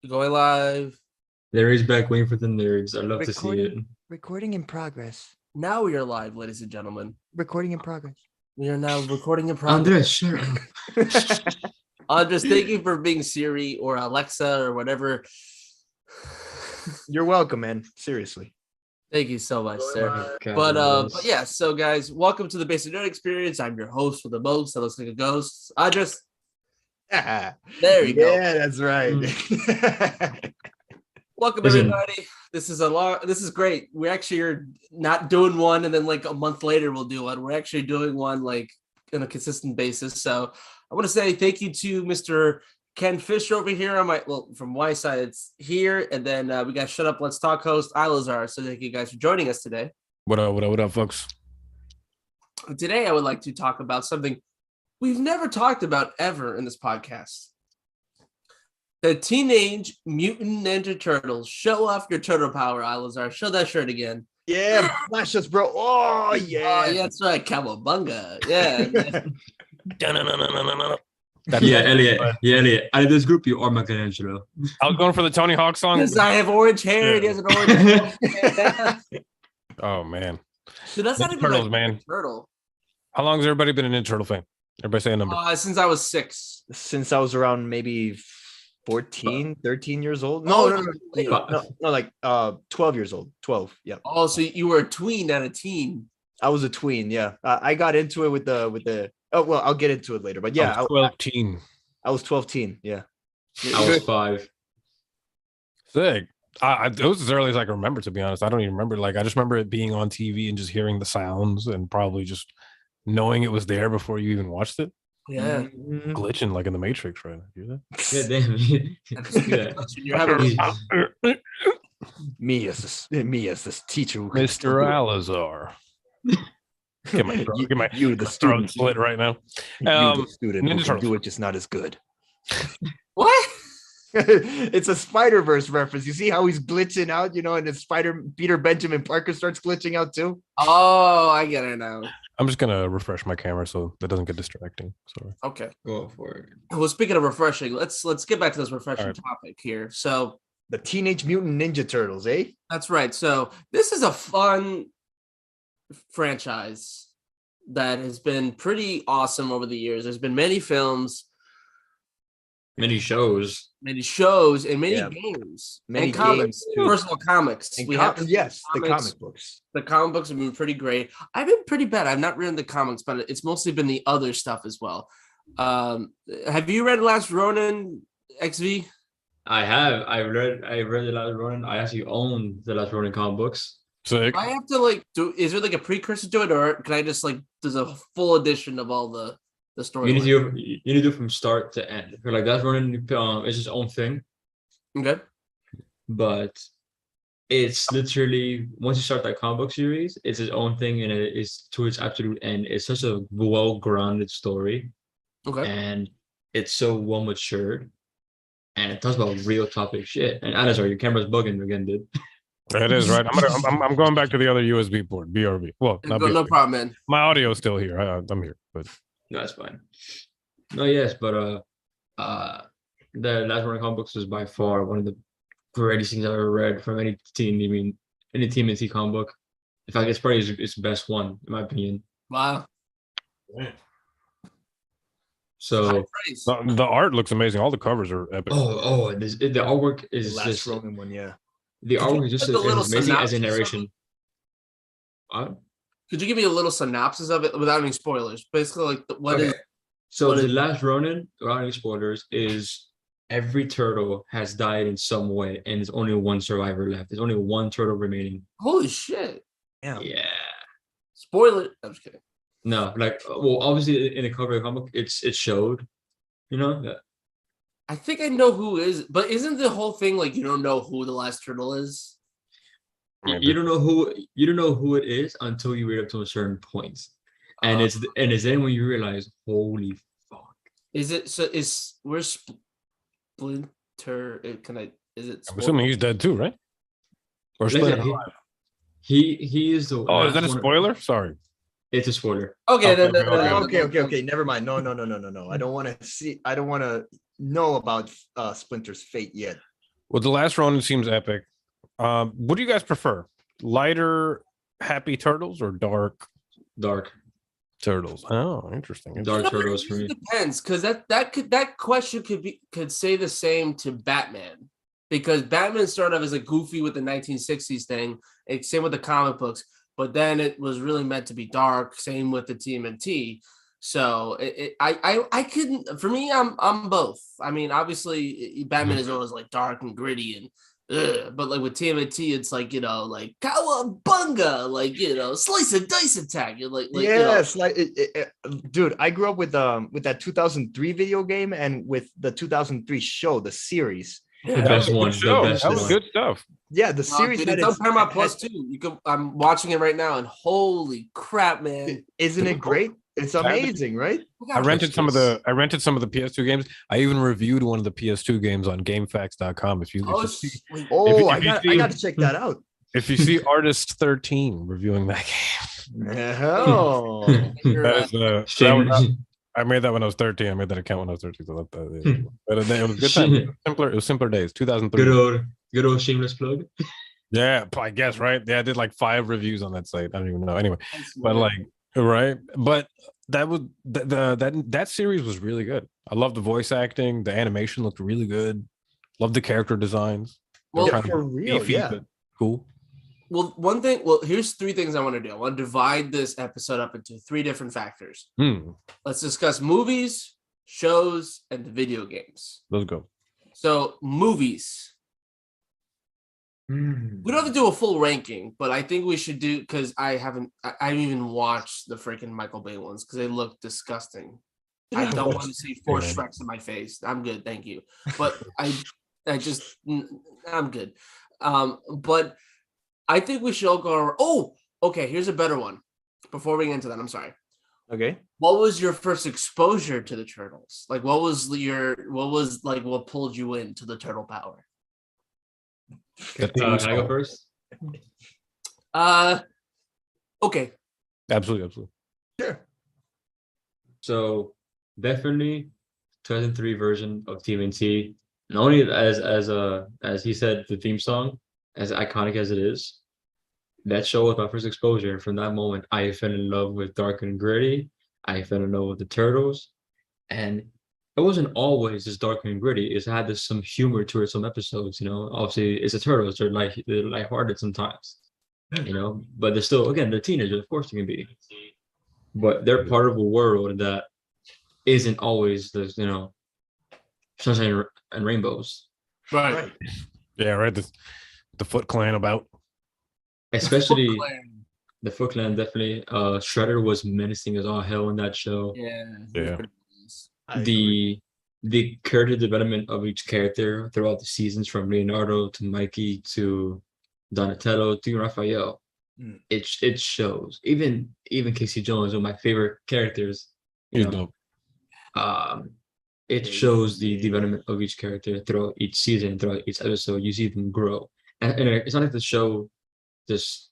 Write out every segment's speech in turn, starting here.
Going live. Larry's back waiting for the nerds. I love to see it. Recording in progress. Now we are live, ladies and gentlemen. Recording in progress. We are now recording in progress. Andres, shut up. Andres, thank you for being Siri or Alexa or whatever. You're welcome, man. Seriously. Thank you so much, sir. God, But yeah, so guys, welcome to the Basic Nerd Experience. I'm your host with the most that looks like a ghost. Andres. There you go. Yeah, that's right. Welcome Listen. everybody. This is great. We actually are not doing one and then like a month later we'll do one. We're actually doing one like on a consistent basis. So I want to say thank you to Mr. Ken Fisher over here on from my side it's here, and then we got Shut Up Let's Talk host Alizar. So thank you guys for joining us today. What up, folks? Today I would like to talk about something we've never talked about ever in this podcast. The Teenage Mutant Ninja Turtles. Show off your turtle power, Alizar. Show that shirt again. Yeah, flash us, bro. Oh, yeah. Oh, yeah, that's right. Cowabunga. Yeah. Elliot. Out of this group, you are Michelangelo. I was going for the Tony Hawk song. Because I have orange hair. He has an orange hair. Oh, man. Dude, that's not even Turtles, like man. a turtle. How long has everybody been a Ninja Turtle fan? Everybody say a number. Since I was 6. Since I was around maybe 14, 13 years old. No, like 12 years old. 12. Yeah. Oh, so you were a tween and a teen. I was a tween. Yeah. I got into it with the. Oh, well, I'll get into it later. But yeah, I was 12 teen. I was 12 teen. Yeah. I was 5. Sick. It was as early as I can remember, to be honest. I don't even remember. Like, I just remember it being on TV and just hearing the sounds and probably just knowing it was there before you even watched it. Yeah. Glitching like in the Matrix right now. You Yeah, damn. You're having Me as this teacher, Mr. Alizar. Get my you the throat student slit right now. You the student who Ninja can Turtles. do it, just not as good. what? It's a Spider-Verse reference. You see how he's glitching out, and the Peter Benjamin Parker starts glitching out too. Oh, I get it now. I'm just gonna refresh my camera so that doesn't get distracting. Sorry. Okay. Go for it. Well, speaking of refreshing, let's get back to this refreshing Right. topic here. So The Teenage Mutant Ninja Turtles, eh? that's right. So this is a fun franchise that has been pretty awesome over the years. There's been many films, Many shows. many shows, and many Yeah. games, Many and comics. games, too. First of all, comics. And We have yes, the comics. comic books. The comic books have been pretty great. I've been pretty bad. I've not read the comics, but it's mostly been the other stuff as well. Have you read Last Ronin XV? I have. I read the Last Ronin. I actually own the Last Ronin comic books. Sick. Do I have to is there like a precursor to it, or can I just there's a full edition of all the story? You need to do from start to end. For like Last Ronin is its own thing, Okay. but it's literally once you start that comic book series, it's its own thing, and it is to its absolute end. It's such a well-grounded story, Okay. and it's so well matured, and it talks about real topic shit. And Alizar, your camera's bugging again, dude. It is right. I'm going back to the other USB port, BRB. Well, not No BRB. problem, man. My audio is still here. I'm here, but No, that's fine. No, yes, but the Last Ronin comic books is by far one of the greatest things I've ever read from any team. I mean, any TMNT comic book. In fact, it's probably its best one, in my opinion. Wow. So, Praise. the art looks amazing. All the covers are epic. the artwork is The Last just Roman one, yeah. the artwork is just give a little as amazing as a synopsis of narration. What? Could you give me a little synopsis of it without any spoilers? Basically, what is? So what the is- Last Ronin, without any spoilers, is every turtle has died in some way, and there's only one survivor left. There's only one turtle remaining. Holy shit! Yeah. Yeah. Spoiler. I'm just kidding. No, obviously in the cover of the comic, it showed, that I think I know who is, but isn't the whole thing like you don't know who the last turtle is? you don't know who it is until you read up to a certain point, and it's then when you realize, holy fuck. Is it so? Where's Splinter? Is it? I'm assuming he's dead too, right? Or Like, Splinter he- alive. He is the. Oh, is that a last one- spoiler? Sorry. It's a spoiler. Okay, Okay. Never mind. No. I don't want to know about Splinter's fate yet. Well, the last Ronin seems epic. What do you guys prefer? Lighter, happy turtles or dark Dark turtles? Oh, interesting. Dark You know, Turtles it for me. depends, because that question could say the same to Batman, because Batman started off as a goofy with the 1960s thing. Same with the comic books, but then it was really meant to be dark. Same with the TMNT. So I couldn't. For me, I'm both. I mean, obviously, Batman is always like dark and gritty and. Ugh, but like with TMNT, it's like, like cowabunga, like, slice and dice attack. You're like Yes, like dude, I grew up with that 2003 video game and with the 2003 show, the series. The Yeah. best Good one. The show. best That was one. good stuff. Yeah, the series Dude, had it's on its, Paramount had- Plus too. I'm watching it right now, and holy crap, man! isn't it great? It's amazing, right? I rented some of Yes. the PS2 games. I even reviewed one of the PS2 games on GameFAQs.com. If you Oh, see wait. Oh, if I you got see- to check that out. if you see Artist 13 reviewing that game, Oh, that is Shame. I made that when I was 13. I made that account when I was 13. So but it was a good time. It was simpler days. 2003. Good old shameless plug. Yeah, I guess, right? Yeah, I did like 5 reviews on that site. I don't even know. Anyway, but like, right? But that was that series was really good. I love the voice acting. The animation looked really good. Love the character designs. Well, Trying to for be real, beefy, yeah. but cool. one thing. Well, here's 3 things I want to do. I want to divide this episode up into 3 different factors. Let's discuss movies, shows, and the video games. Let's go. So movies. We don't have to do a full ranking, but I think we should do, because I haven't even watched the freaking Michael Bay ones because they look disgusting. I don't want to see 4 Shreks in my face. I'm good, thank you. But I'm good. But I think we should all go. Oh, okay. Here's a better one. Before we get into that, I'm sorry. okay. What was your first exposure to the turtles? Like, what what pulled you into the turtle power? The theme Can I song. go first? Okay. Absolutely. Sure. So definitely 2003 version of TMNT. Not only as he said, the theme song, as iconic as it is, that show was my first exposure. From that moment, I fell in love with Dark and Gritty. I fell in love with the Turtles, and it wasn't always just dark and gritty. It had some humor to it. Some episodes, obviously it's the Turtles. They're lighthearted sometimes, but they're still, again, they're teenagers. Of course they can be, but they're part of a world that isn't always the sunshine and rainbows. Right. Yeah, right. The Foot Clan about. Especially the Foot Clan, definitely. Shredder was menacing as all hell in that show. Yeah. The character development of each character throughout the seasons, from Leonardo to Mikey to Donatello to Raphael, it shows. Even Casey Jones, one of my favorite characters, He's dope. it shows the development of each character throughout each season, throughout each episode. You see them grow, and it's not like the show just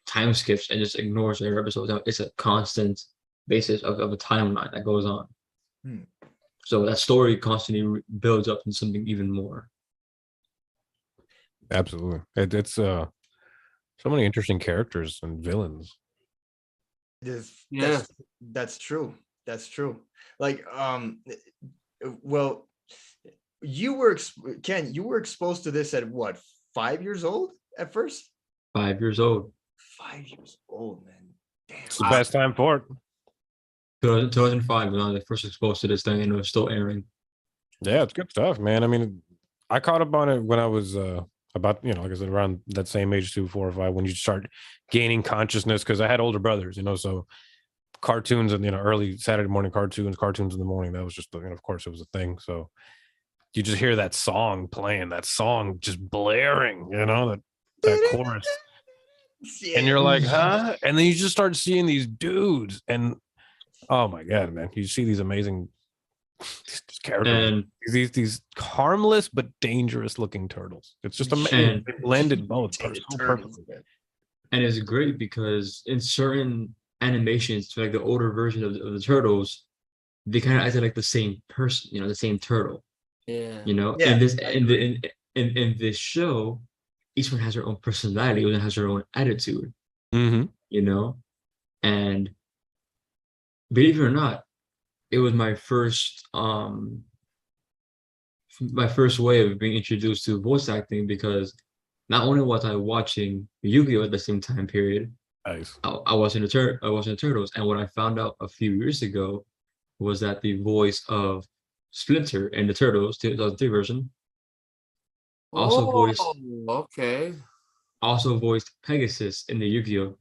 time skips and just ignores every episode. It's a constant basis of a timeline that goes on. So that story constantly builds up into something even more. Absolutely. It's so many interesting characters and villains. That's true. That's true. Like, well, Ken, you were exposed to this at what, 5 years old at first? 5 years old. 5 years old, man. Damn. It's the best time for it. 2005 when I was first exposed to this thing, and it was still airing. Yeah, it's good stuff, man. I mean, I caught up on it when I was about, like I said, around that same age, 2, 4, or 5, when you start gaining consciousness, because I had older brothers, so cartoons and early Saturday morning cartoons in the morning, that was just, of course it was a thing. So you just hear that song playing, that song just blaring, that chorus, and you're like, huh? And then you just start seeing these dudes, and oh my god, man, you see these amazing characters, And these harmless but dangerous looking turtles. It's just amazing. They blended both so perfectly. And it's great because in certain animations, like the older version of the turtles, they kind of acted like the same person, the same turtle. Yeah. In in this show, each one has their own personality, and has their own attitude, Mm-hmm. you know. And believe it or not, it was my first way of being introduced to voice acting, because not only was I watching Yu-Gi-Oh at the same time period, Nice. I was in the Turtles, and what I found out a few years ago was that the voice of Splinter in the Turtles 2003 version Oh, okay. also voiced Pegasus in the Yu-Gi-Oh.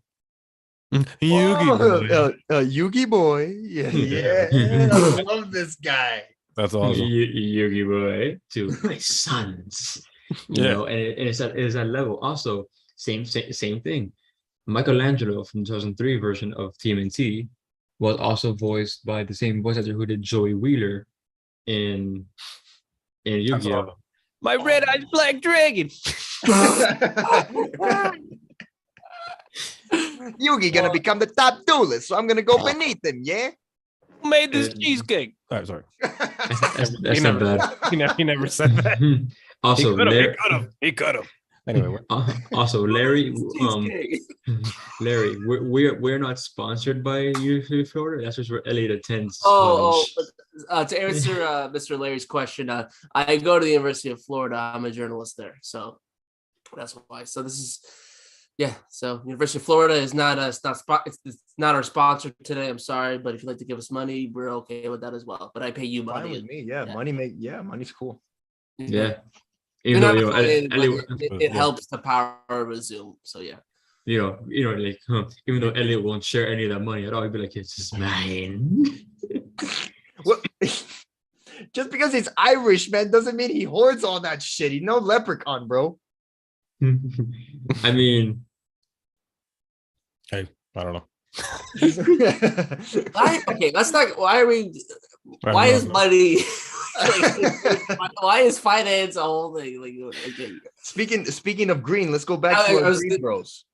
Yugi boy. Yugi boy. Yeah, Yeah. yeah. I love this guy. That's awesome. Yu-Gi boy to my sons. You Yeah. know, and it's that level. Also, same thing. Michelangelo from 2003 version of TMNT was also voiced by the same voice actor who did Joey Wheeler in That's Yu-Gi-Oh. awesome. My red-eyed black dragon. Yugi gonna become the top duelist, so I'm gonna go beneath him. Yeah. Who made this And- cheesecake? Oh, sorry. That's not bad. He never said that. Also, He could have. Anyway, what? Also, Larry, Cheesecake. Larry, we're not sponsored by University of Florida. That's just where Elliot attends Oh, college. to answer Mr. Larry's question, I go to the University of Florida. I'm a journalist there, so that's why. So this is, yeah. So University of Florida is not it's not our sponsor today. I'm sorry, but if you'd like to give us money, we're okay with that as well. But I pay you Fine money. with me. Yeah, Yeah. money's cool. Yeah. You're Even though, not you know, affiliated, but Elliot, it helps the power of a Zoom. So yeah. like, even though Elliot won't share any of that money at all, he'd be like, it's just mine. Well, just because he's Irish, man, doesn't mean he hoards all that shit. He's no leprechaun, bro. I mean, Hey, I don't know. Okay, let's not. Why are we? I Why don't is know. money? Why is finance a whole thing? Like, okay. Speaking of green, let's go back I to our was green th- bros.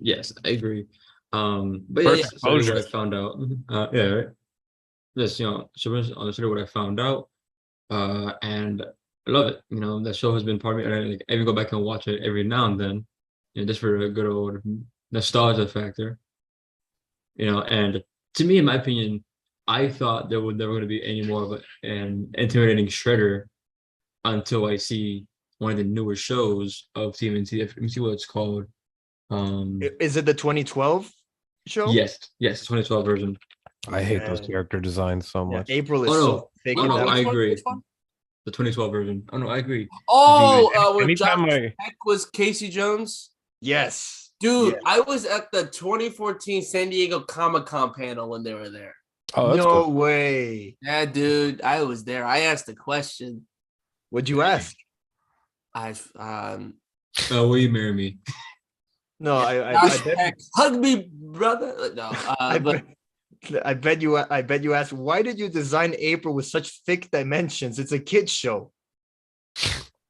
yes, I agree. But First yes, so exposure. what I found out. Yeah, right. Yes, so on the show what I found out, and I love it. You know, that show has been part of me, and I even go back and watch it every now and then, just for a good old nostalgia factor. You know, and to me, in my opinion, I thought there would never going to be any more of an intimidating shredder until I see one of the newer shows of TMNT. Let me see what it's called. Is it the 2012 show? Yes, 2012 version. I hate those Yeah. character designs so Yeah, much. April is Oh, no. so fake. Oh, in no, that I one. agree. Which one? The 2012 version. Oh no, I agree. Oh, with Anytime John I Peck was Casey Jones. Yes. Dude, Yeah. I was at the 2014 San Diego Comic-Con panel when they were there. oh, that's No cool. way. Yeah, dude, I was there. I asked a question. What'd you ask? I've Will you marry me? No, Josh Peck, hug me, brother. No, but I bet you asked, why did you design April with such thick dimensions? It's a kid's show.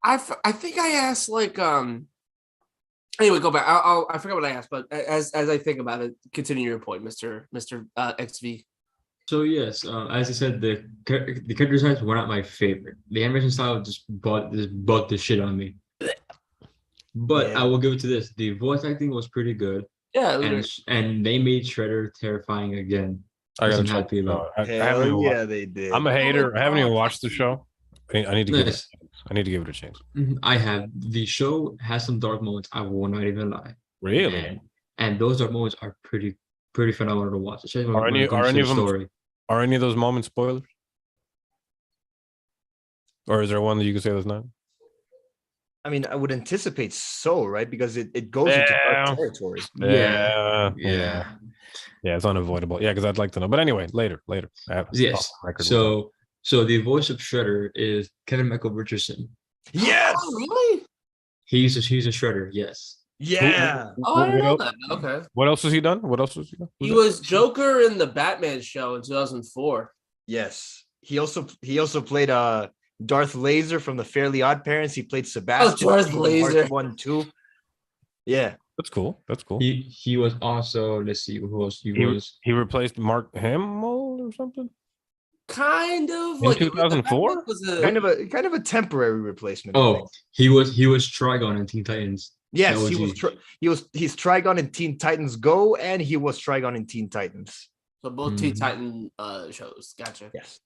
I think I asked like anyway, go back. I forgot what I asked, but as I think about it, continue your point, Mr. XV. So yes, as I said, the character designs were not my favorite. The animation style just bought the shit on me. But Yeah. I will give it to this: the voice acting was pretty good, Yeah, it was great. and they made Shredder terrifying again. I Which gotta I'm check happy it about. out. I haven't Hell even yeah, they did. I'm a hater. I haven't even Oh, watched the show. I need to give it. Nice. I need to give it a chance. I have. The show has some dark moments. I will not even lie. Really? And those dark moments are pretty phenomenal to watch, especially Are when any it comes to of the them story. Are any of those moments spoilers? Or is there one that you can say that's not? I mean, I would anticipate so, right? Because it goes into Yeah. dark territory. Yeah. Yeah, it's unavoidable. Yeah, because I'd like to know. But anyway, later. I have Yes. off the record, we'll talk. So the voice of Shredder is Kevin Michael Richardson. Yes. Oh, really? He's a Shredder. Yes. Yeah. Oh, I didn't know What that. Okay. What else has he done? What else has he done? He Who's was Joker in the Batman show in 2004. Yes. He also played Darth Laser from the Fairly Odd Parents. He played Sebastian. Darth in Laser. Part 1, 2. Yeah. That's cool. That's cool. He was also, let's see who else he was. He replaced Mark Hamill or something. Kind of In like 2004? was a Kind of a temporary replacement. I Oh, think. he was Trigon in Teen Titans. Yes, The he was. OG. He's Trigon in Teen Titans Go, and he was Trigon in Teen Titans. so both Teen Mhm. Titan shows. Gotcha. Yes.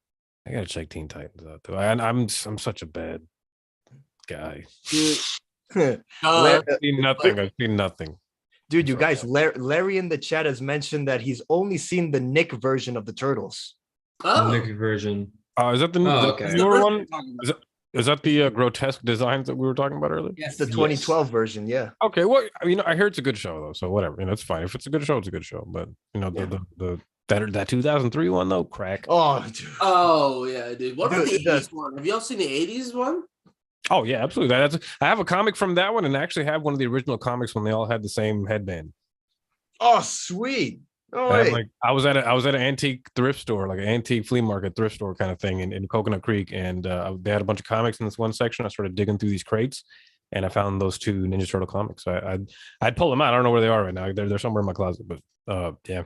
I gotta check Teen Titans out though. And I'm such a bad guy. Dude, Lar- I've seen nothing. I've seen nothing. Dude, you Sorry. guys, Larry in the chat has mentioned that he's only seen the Nick version of the Turtles. oh, Nick version. Is that the, Oh, the okay. that's the newer first one? we're talking about. Is that the grotesque designs that we were talking about earlier? It's the Yes. 2012 version. Yeah. Okay, well, I hear it's a good show though, so whatever. It's fine. If it's a good show, it's a good show. But Yeah. the that 2003 one though, crack. Oh, dude. Oh yeah, dude. What about Dude, the 80s one? Have y'all seen the 80s one? Oh yeah, absolutely. I have a comic from that one, and I actually have one of the original comics when they all had the same headband. Oh, sweet. Oh, I have, wait. like I was at an antique thrift store, like an antique flea market thrift store kind of thing in Coconut Creek, and they had a bunch of comics in this one section. I started digging through these crates, and I found those two Ninja Turtle comics. I'd pull them out. I don't know where they are right now. They're somewhere in my closet, but yeah,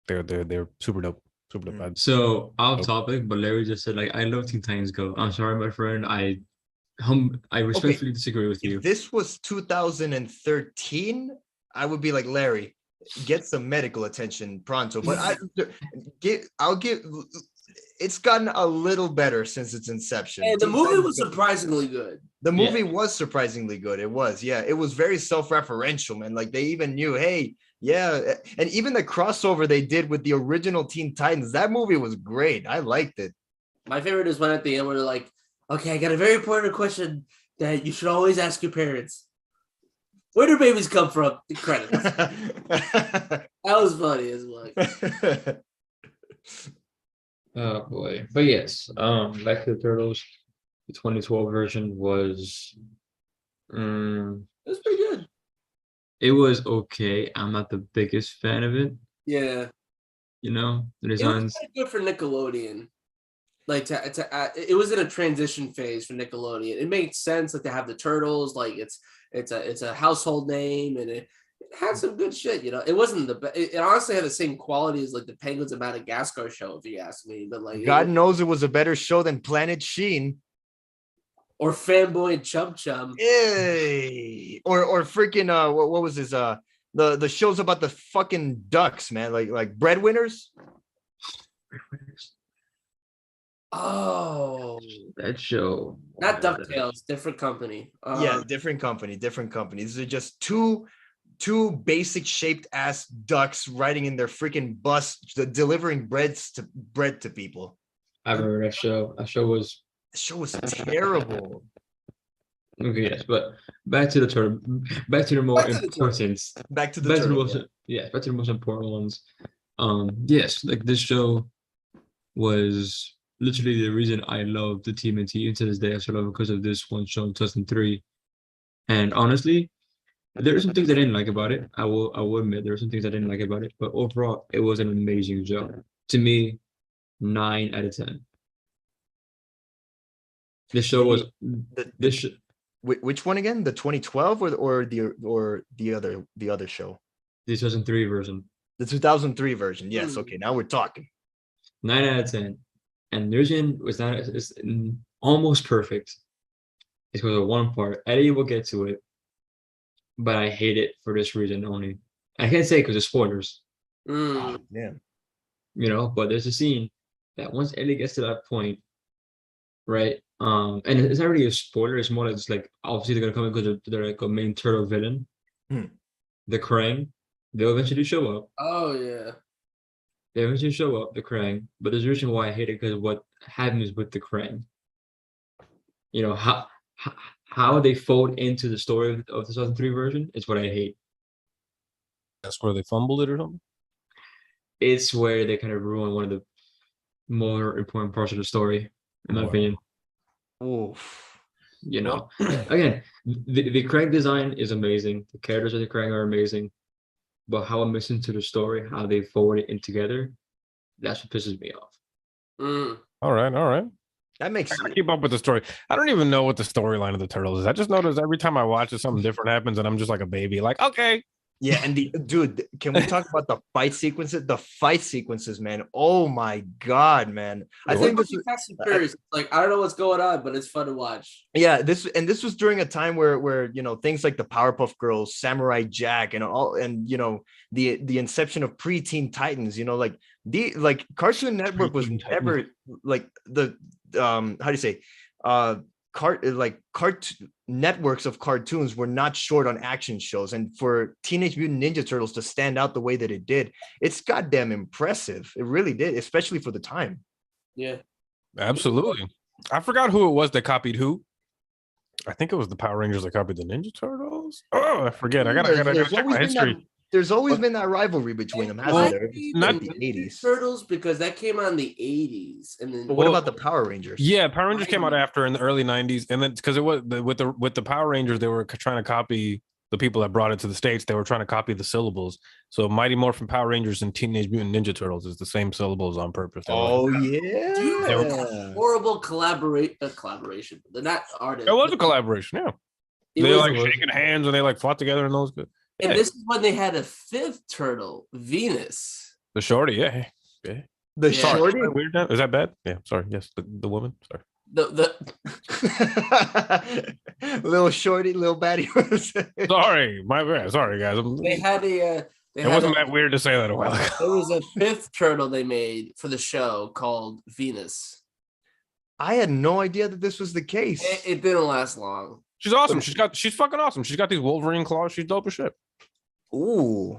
they're super dope. Super dope. So off Nope. topic, but Larry just said like I love Teen Titans Go. I'm sorry, my friend. I respectfully disagree with you. If this was 2013, I would be like, Larry, get some medical attention pronto. But I'll give. It's gotten a little better since its inception. And the Teen movie Titans was Go- surprisingly good. The Yeah. movie was surprisingly good. It was, yeah. It was very self-referential, man. Like they even knew, hey, yeah. And even the crossover they did with the original Teen Titans, that movie was great. I liked it. My favorite is when at the end where they're like, okay, I got a very important question that you should always ask your parents. Where do babies come from? The credits. That was funny as well. Oh boy. But yes, back to the Turtles. The 2012 version was It was pretty good. it was okay. I'm not the biggest fan of it, Yeah. the It was designs. pretty good for Nickelodeon. Like it was in a transition phase for Nickelodeon. It made sense like to have the Turtles. Like it's a household name, and it had some good shit. It wasn't it honestly had the same quality as like the Penguins of Madagascar show, if you ask me. But like God knows it was a better show than Planet Sheen. or Fanboy and Chum Chum. Hey. Or freaking what was his the shows about the fucking ducks, man, like breadwinners. Oh, That show. not DuckTales, different company. Yeah, different company. These are just two basic shaped ass ducks riding in their freaking bus, delivering bread to people. I remember that show. That show was The show was terrible. okay, yes, but back to the turtle. Back to the more Back to the important. Back to the Back to the turtle, most yeah. yeah, back to the most important ones. Yes, like this show was literally the reason I love the TMNT, and to this day I still love it because of this one show in 2003. And honestly, there are some things I didn't like about it. I will admit there are some things I didn't like about it, but overall it was an amazing show. To me, 9 out of 10. This show was this sh- Which one again? The 2012 or the other show? the 2003 version. The 2003 version. Yes. Okay. Now we're talking. 9 out of 10. And the reason was not it's almost perfect. It's because of one part. Eddie will get to it, but I hate it for this reason only. I can't say because of spoilers, Mm. Yeah. but there's a scene that once Eddie gets to that point, right? And it's not really a spoiler, it's more like it's like obviously they're gonna come in because they're like a main turtle villain. The Krang, they'll eventually show up. Oh yeah. They eventually show up, the Krang, but there's a reason why I hate it because what happens with the Krang. How they fold into the story of the 2003 version is what I hate. That's where they fumbled it or something. It's where they kind of ruin one of the more important parts of the story, in my Wow. opinion. Oof. Again, the Krang design is amazing. The characters of the Krang are amazing, but how it makes into the story, how they forward it in together, that's what pisses me off. Mm. All right. That makes I gotta keep up with the story. I don't even know what the storyline of the Turtles is. I just notice every time I watch it, something different happens, and I'm just like a baby. Like, okay, Yeah, and dude, can we talk about the fight sequences? The fight sequences, man. Oh my god, man. I think this was, Fast and Furious. Like I don't know what's going on, but it's fun to watch. yeah, this was during a time where things like the Powerpuff Girls, Samurai Jack, and all, and the inception of preteen Titans. Like Cartoon Network was Preteen Titans. never like the how do you say networks of cartoons were not short on action shows, and for Teenage Mutant Ninja Turtles to stand out the way that it did, it's goddamn impressive. It really did, especially for the time. Yeah. Absolutely. I forgot who it was that copied who. I think it was the Power Rangers that copied the Ninja Turtles. Oh, I forget. I gotta check my history. There's always been that rivalry between them, hasn't there? Not the 80s. Turtles, because that came out in the 80s, and then But what about the Power Rangers? Yeah, Power Rangers came out after in the early 90s, and then because it was with the Power Rangers, they were trying to copy the people that brought it to the States. They were trying to copy the syllables. So Mighty Morphin Power Rangers and Teenage Mutant Ninja Turtles is the same syllables on purpose. Oh yeah, dude, horrible collaboration. They're not artists. It was a collaboration. Yeah, they like shaking hands and they like fought together and those good. And Yeah. this is when they had a fifth turtle, Venus. The shorty, yeah. the Yeah. shorty. Weird now? Is that bad? Yeah, sorry. Yes, the woman. Sorry. The Little shorty, little baddie. Sorry, my bad. Sorry, guys. they had a. It wasn't that weird to say that a while ago. There was a fifth turtle they made for the show called Venus. I had no idea that this was the case. It didn't last long. She's awesome. She's fucking awesome. She's got these Wolverine claws. She's dope as shit. Ooh,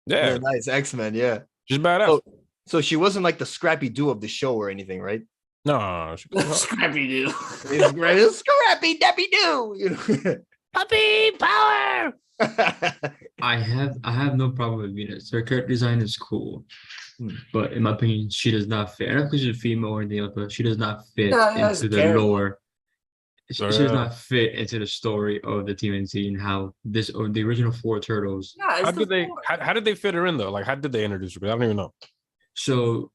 Yeah, nice X-Men. Yeah. she's badass. So she wasn't like the Scrappy Doo of the show or anything, right? No, Scrappy Doo. It's Scrappy Deppy Doo. Puppy power. I have no problem with Venus. Her character design is cool, but in my opinion, she does not fit. I don't know if she's a female or anything else, but she does not fit into the lore. She does not fit into the story of the TMNT and how the original four turtles. Yeah, how did they fit her in though? Like, how did they introduce her? I don't even know. So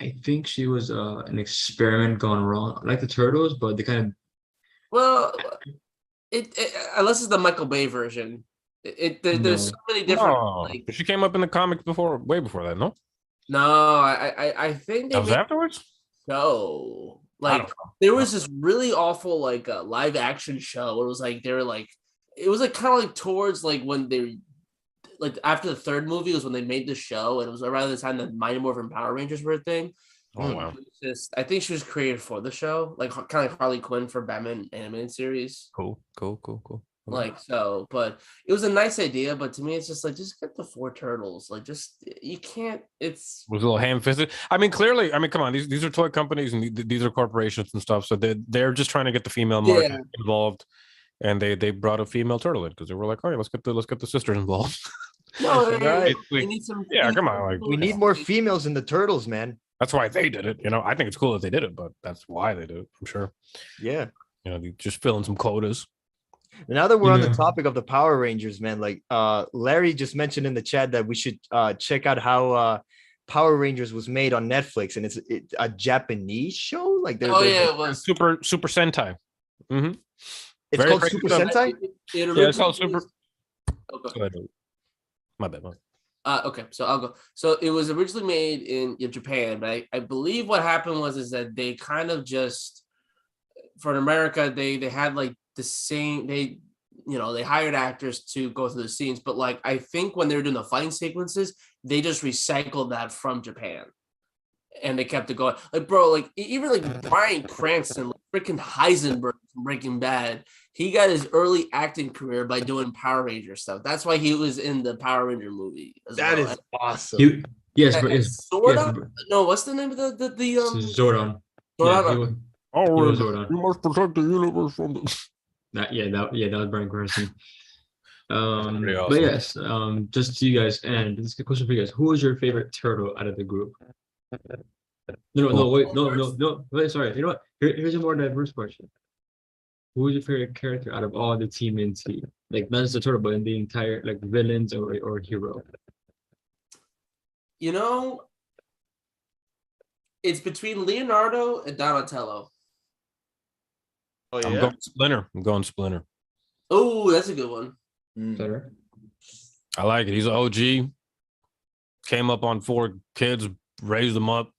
I think she was an experiment gone wrong, like the turtles, but they kind of. Well, it unless it's the Michael Bay version. There's so many different. Like, she came up in the comics way before that. No, I think that was afterwards. No, like there was this really awful like live action show where it was like they were like it was like kind of like towards like when they like after the third movie was when they made the show, and it was around the time that Mighty Morphin Power Rangers were a thing. Oh wow! I think she was created for the show, like kind of like Harley Quinn for Batman animated series. Cool. Like so, but it was a nice idea. But to me, it's just like just get the four turtles. Like just you can't. It was a little ham-fisted. I mean, clearly. I mean, come on. These are toy companies and these are corporations and stuff. So they're just trying to get the female market involved, and they brought a female turtle in because they were like, all right, let's get the sisters involved. No, right. We need some. Come on. Like, we need more females in the turtles, man. That's why they did it. I think it's cool that they did it, but that's why they did it. I'm sure. Yeah. Just filling some quotas. Now that we're on the topic of the Power Rangers, man, like Larry just mentioned in the chat that we should check out how Power Rangers was made on Netflix, and it's a Japanese show. Like, it was Super Sentai. Mm-hmm. It's called Super Sentai. It's called Super. Okay. My bad. Okay, so I'll go. So it was originally made in Japan, but I believe what happened was that they kind of just for America they had like the same they hired actors to go through the scenes, but like I think when they were doing the fighting sequences, they just recycled that from Japan, and they kept it going. Like bro, like even like Bryan Cranston, like freaking Heisenberg from Breaking Bad, he got his early acting career by doing Power Ranger stuff. That's why he was in the Power Ranger movie. That is awesome. No, what's the name of the Zordon. Zordon. You must protect the universe from the. That was Bryan Cranston. Awesome. But yes, just to you guys, and this is a question for you guys: who is your favorite turtle out of the group? No, wait, sorry. You know what? Here's a more diverse question. Who is your favorite character out of all the Team NT? Like not just the turtle, but in the entire like villains or hero. It's between Leonardo and Donatello. Oh yeah. I'm going Splinter. Oh, that's a good one. Better. I like it. He's an OG. Came up on 4 kids, raised them up,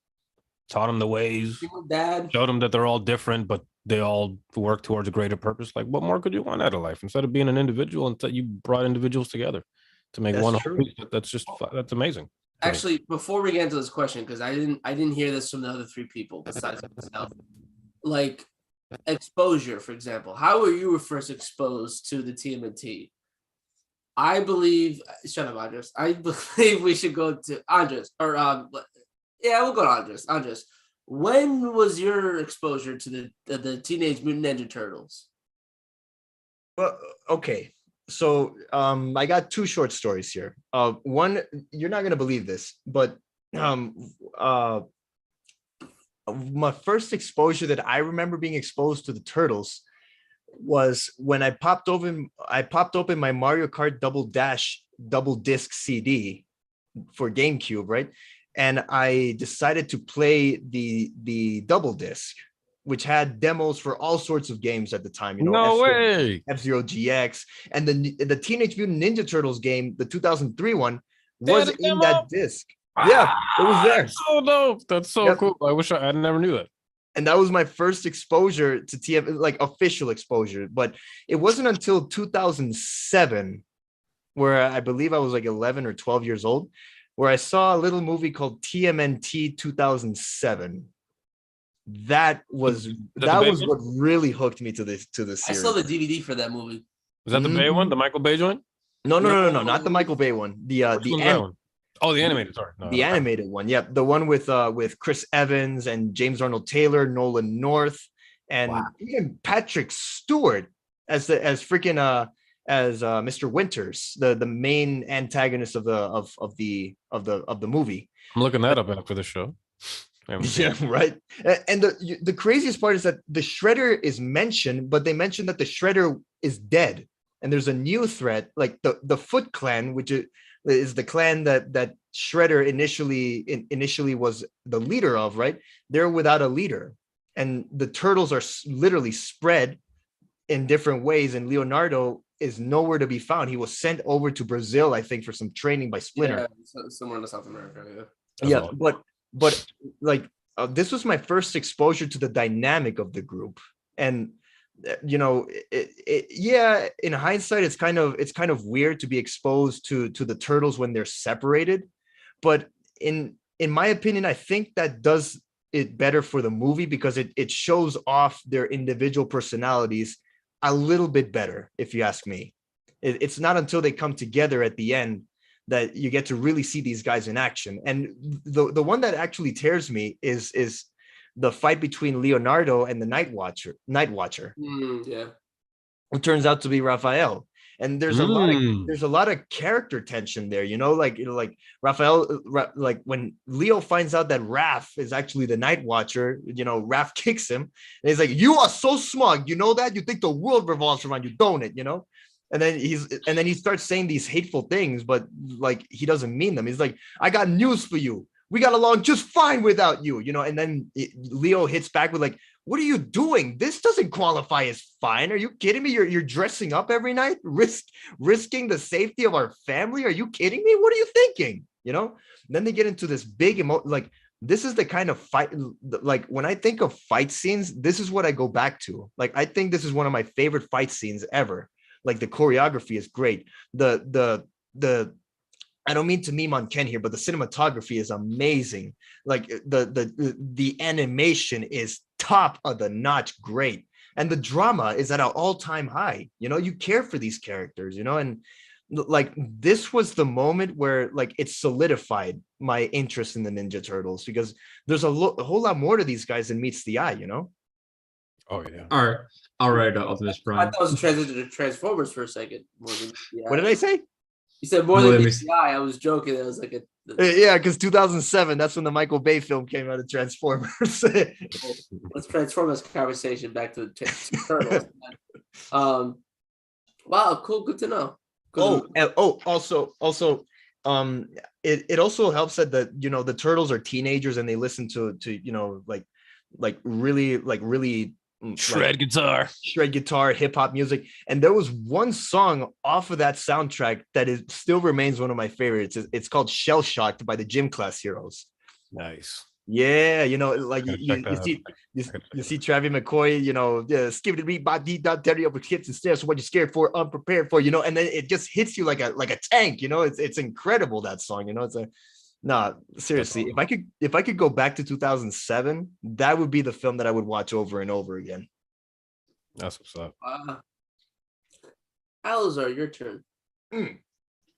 taught them the ways, Single dad. showed them that they're all different, but they all work towards a greater purpose. Like, what more could you want out of life? Instead of being an individual, instead you brought individuals together to make That's one whole true. piece. That's amazing. to me. Actually, before we get into this question, because I didn't hear this from the other 3 people besides myself. Like exposure, for example. How were you first exposed to the TMNT? I believe, shut up, Andres. I believe we should go to Andres, or yeah, we'll go to Andres. Andres, when was your exposure to the Teenage Mutant Ninja Turtles? Well, okay. So I got 2 short stories here. One, you're not gonna believe this, but my first exposure that I remember being exposed to the Turtles was when I popped open my Mario Kart double disc CD for GameCube, right? And I decided to play the double disc, which had demos for all sorts of games at the time. You know, No way. F-Zero GX, and the Teenage Mutant Ninja Turtles game, the 2003 one, was in that disc. Yeah, it was there. That's so dope. That's so Yep. cool. I wish I never knew that. And that was my first exposure to TF, like official exposure. But it wasn't until 2007, where I believe I was like 11 or 12 years old, where I saw a little movie called TMNT 2007. That was what really hooked me to this I series. saw the DVD for that movie. Was that the Bay one, the Michael Bay joint? No, not the Michael Bay one. Which one's that one? Oh, the animated. Sorry, no, the animated one. Yeah, the one with Chris Evans and James Arnold Taylor, Nolan North, and even Patrick Stewart as Mr. Winters, the main antagonist of the movie. I'm looking that up after the show. Yeah, right. And the craziest part is that the Shredder is mentioned, but they mentioned that the Shredder is dead, and there's a new threat, like the Foot Clan, which is the clan that Shredder initially was the leader of, right? They're without a leader, and the Turtles are literally spread in different ways, and Leonardo is nowhere to be found. He was sent over to Brazil, I think, for some training by Splinter. Yeah, somewhere in South America. Yeah. Yeah, but like this was my first exposure to the dynamic of the group, and you know, yeah, in hindsight, it's kind of weird to be exposed to the Turtles when they're separated, but in my opinion, I think that does it better for the movie because it shows off their individual personalities a little bit better, if you ask me. It's not until they come together at the end that you get to really see these guys in action. And the one that actually tears me is the fight between Leonardo and the Night Watcher, Yeah. who turns out to be Raphael. And there's a lot of character tension there, you know, like Raphael, like when Leo finds out that Raph is actually the Night Watcher, you know, Raph kicks him and he's like, "You are so smug, you know that? You think the world revolves around you, don't it? You know?" And then he starts saying these hateful things, but like he doesn't mean them. He's like, "I got news for you. We got along just fine without you," you know. And then Leo hits back with like, "What are you doing? This doesn't qualify as fine. Are you kidding me? You're dressing up every night, risking the safety of our family. Are you kidding me? What are you thinking?" You know. And then they get into this big like this is the kind of fight. Like when I think of fight scenes, this is what I go back to. Like I think this is one of my favorite fight scenes ever. Like the choreography is great. The I don't mean to meme on Ken here, but the cinematography is amazing. Like the animation is top of the notch, great. And the drama is at an all-time high. You know, you care for these characters, you know, and like this was the moment where like it solidified my interest in the Ninja Turtles because there's a whole lot more to these guys than meets the eye, you know? Oh yeah. All right, Optimus I Prime. thought it was a transition to Transformers for a second. More than What did I say? You said more than meets the eye. I was joking. It was like Yeah, because 2007, that's when the Michael Bay film came out of Transformers. Let's transform this conversation back to the Turtles. Wow, cool. Good to know. Also, it also helps that you know the Turtles are teenagers and they listen to you know like really Shred guitar. shred guitar, hip hop music. And there was one song off of that soundtrack that is still remains one of my favorites. It's called Shell Shocked by the Gym Class Heroes. Nice. Yeah, you know, like Gotta you, check that out. you see Travis McCoy, you know, skip the beat, bop, deep, dot, dirty over hits and stairs. What you're scared for, unprepared for, you know, and then it just hits you like a tank, you know. It's incredible, that song, you know. It's a nah, seriously. If I could go back to 2007, that would be the film that I would watch over and over again. That's what's up. Alizar, your turn.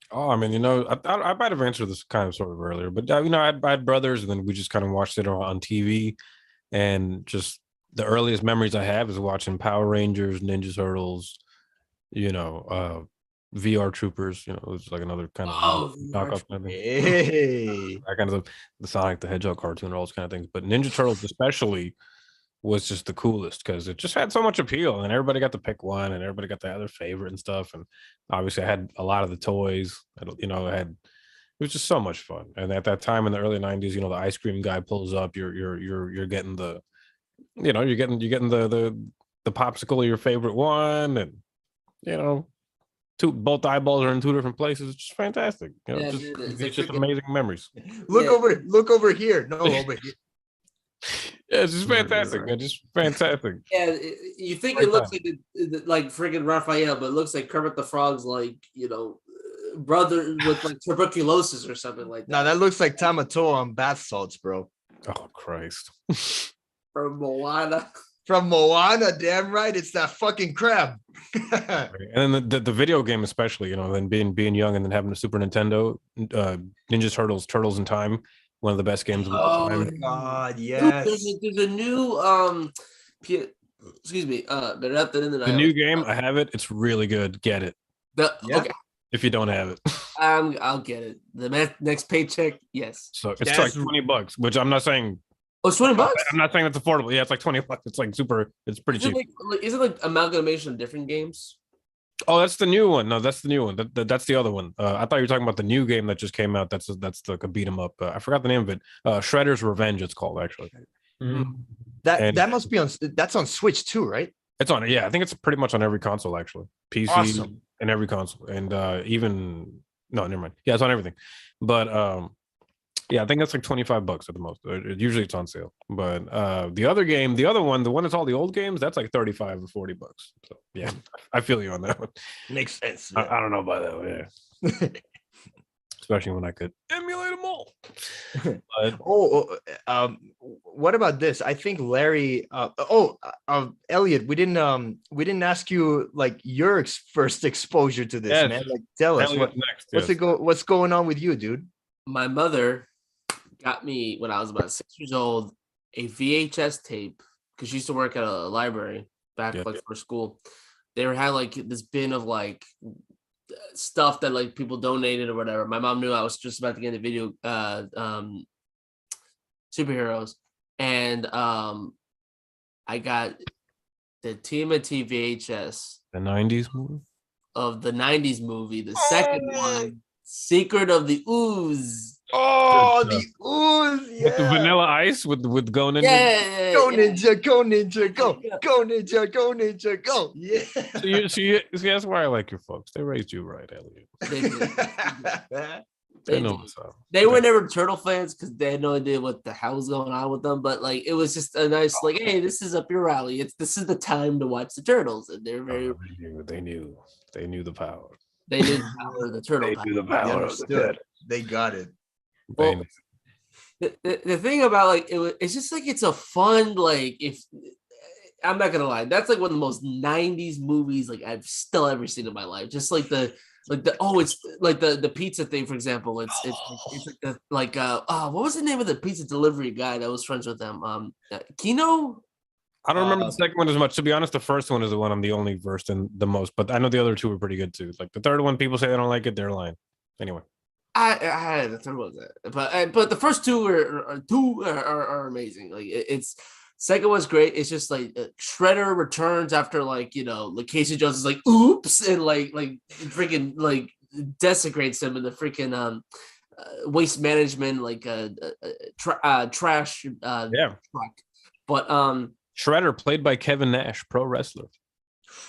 Oh, I mean, you know, I might have answered this kind of sort of earlier, but you know, I had brothers, and then we just kind of watched it on TV, and just the earliest memories I have is watching Power Rangers, Ninja Turtles, you know, VR Troopers. You know, it was like another kind of knockoff kind of thing. Hey, That kind of the Sonic the Hedgehog cartoon, all those kind of things. But Ninja Turtles, especially, was just the coolest because it just had so much appeal, and everybody got to pick one, and everybody got their favorite and stuff. And obviously, I had a lot of the toys. You know, it was just so much fun. And at that time in the early '90s, you know, the ice cream guy pulls up. You're getting the, you know, you're getting the popsicle of your favorite one, and you know, both eyeballs are in two different places. It's just fantastic. You know, Yeah, just, dude, it's it's like just amazing memories. look over here. No, over here. Yeah, it's just fantastic, man. Just fantastic. Yeah, you think Great it looks time. like freaking Raphael, but it looks like Kermit the Frog's like, you know, brother with like tuberculosis or something like that. No, that looks like Tamatoa on bath salts, bro. Oh Christ. From Moana. From Moana, damn right, it's that fucking crab. And then the video game, especially, you know, then being young and then having a Super Nintendo, Ninja Turtles in Time, one of the best games of all Oh time. God, Dude, yes. there's a new excuse me, The new game, I have it. It's really good. Get it Yeah. Okay, if you don't have it. I'll get it. The next paycheck, yes. So it's Yes. like $20, which I'm not saying. Oh, it's $20. I'm not saying it's affordable. Yeah, it's like $20. It's like super. It's pretty cheap. Is it like amalgamation of different games? Oh, that's the new one. No, that's the new one. That's the other one. I thought you were talking about the new game that just came out. That's like a beat 'em up. I forgot the name of it. Shredder's Revenge. It's called actually. That must be on. That's on Switch too, right? It's on. Yeah, I think it's pretty much on every console actually. PC Awesome. and every console, and even no, never mind. Yeah, it's on everything. But yeah, I think that's like $25 at the most. Usually it's on sale. But the other game, the one that's all the old games, that's like $35 or $40. So yeah, I feel you on that one. Makes sense. I don't know about that one. Yeah. Especially when I could emulate them all. But, What about this? I think Larry. Elliot, we didn't ask you like your first exposure to this, Yes. man. Like, tell us Elliot's next. what's going on with you, dude? My mother got me when I was about 6 years old a VHS tape because she used to work at a library back like for school. They had like this bin of like stuff that like people donated or whatever. My mom knew I was just about to get into video superheroes, and I got the TMNT VHS The 90s movie. of the 90s movie, the second one, Secret of the Ooze. Oh, Good the ooze, yeah. With the Vanilla Ice with Go Ninja. Yeah, Go ninja, go ninja, go, go ninja, go ninja, go. Yeah. See, that's why I like your folks. They raised you right, Elliot. They know what's up. They were never Turtle fans because they had no idea what the hell was going on with them. But like, it was just a nice, like, hey, this is up your alley. This is the time to watch the Turtles, and they're very. They knew the power. They knew the power of the turtle. They knew the They power of the understood. They got it. Well, the thing about like it's just like it's a fun like if I'm not gonna lie, that's like one of the most 90s movies like I've still ever seen in my life. Just like it's like the pizza thing, for example. It's like what was the name of the pizza delivery guy that was friends with them? Kino. I don't remember the second one as much. To be honest, the first one is the one I'm the only versed in the most, but I know the other two are pretty good too. Like the third one, people say they don't like it, they're lying. Anyway. I the third one was that, but the first two are amazing. Like it's second one's great. It's just like Shredder returns after like like Casey Jones is like oops and like freaking like desecrates him in the freaking waste management like trash truck. But Shredder, played by Kevin Nash, pro wrestler.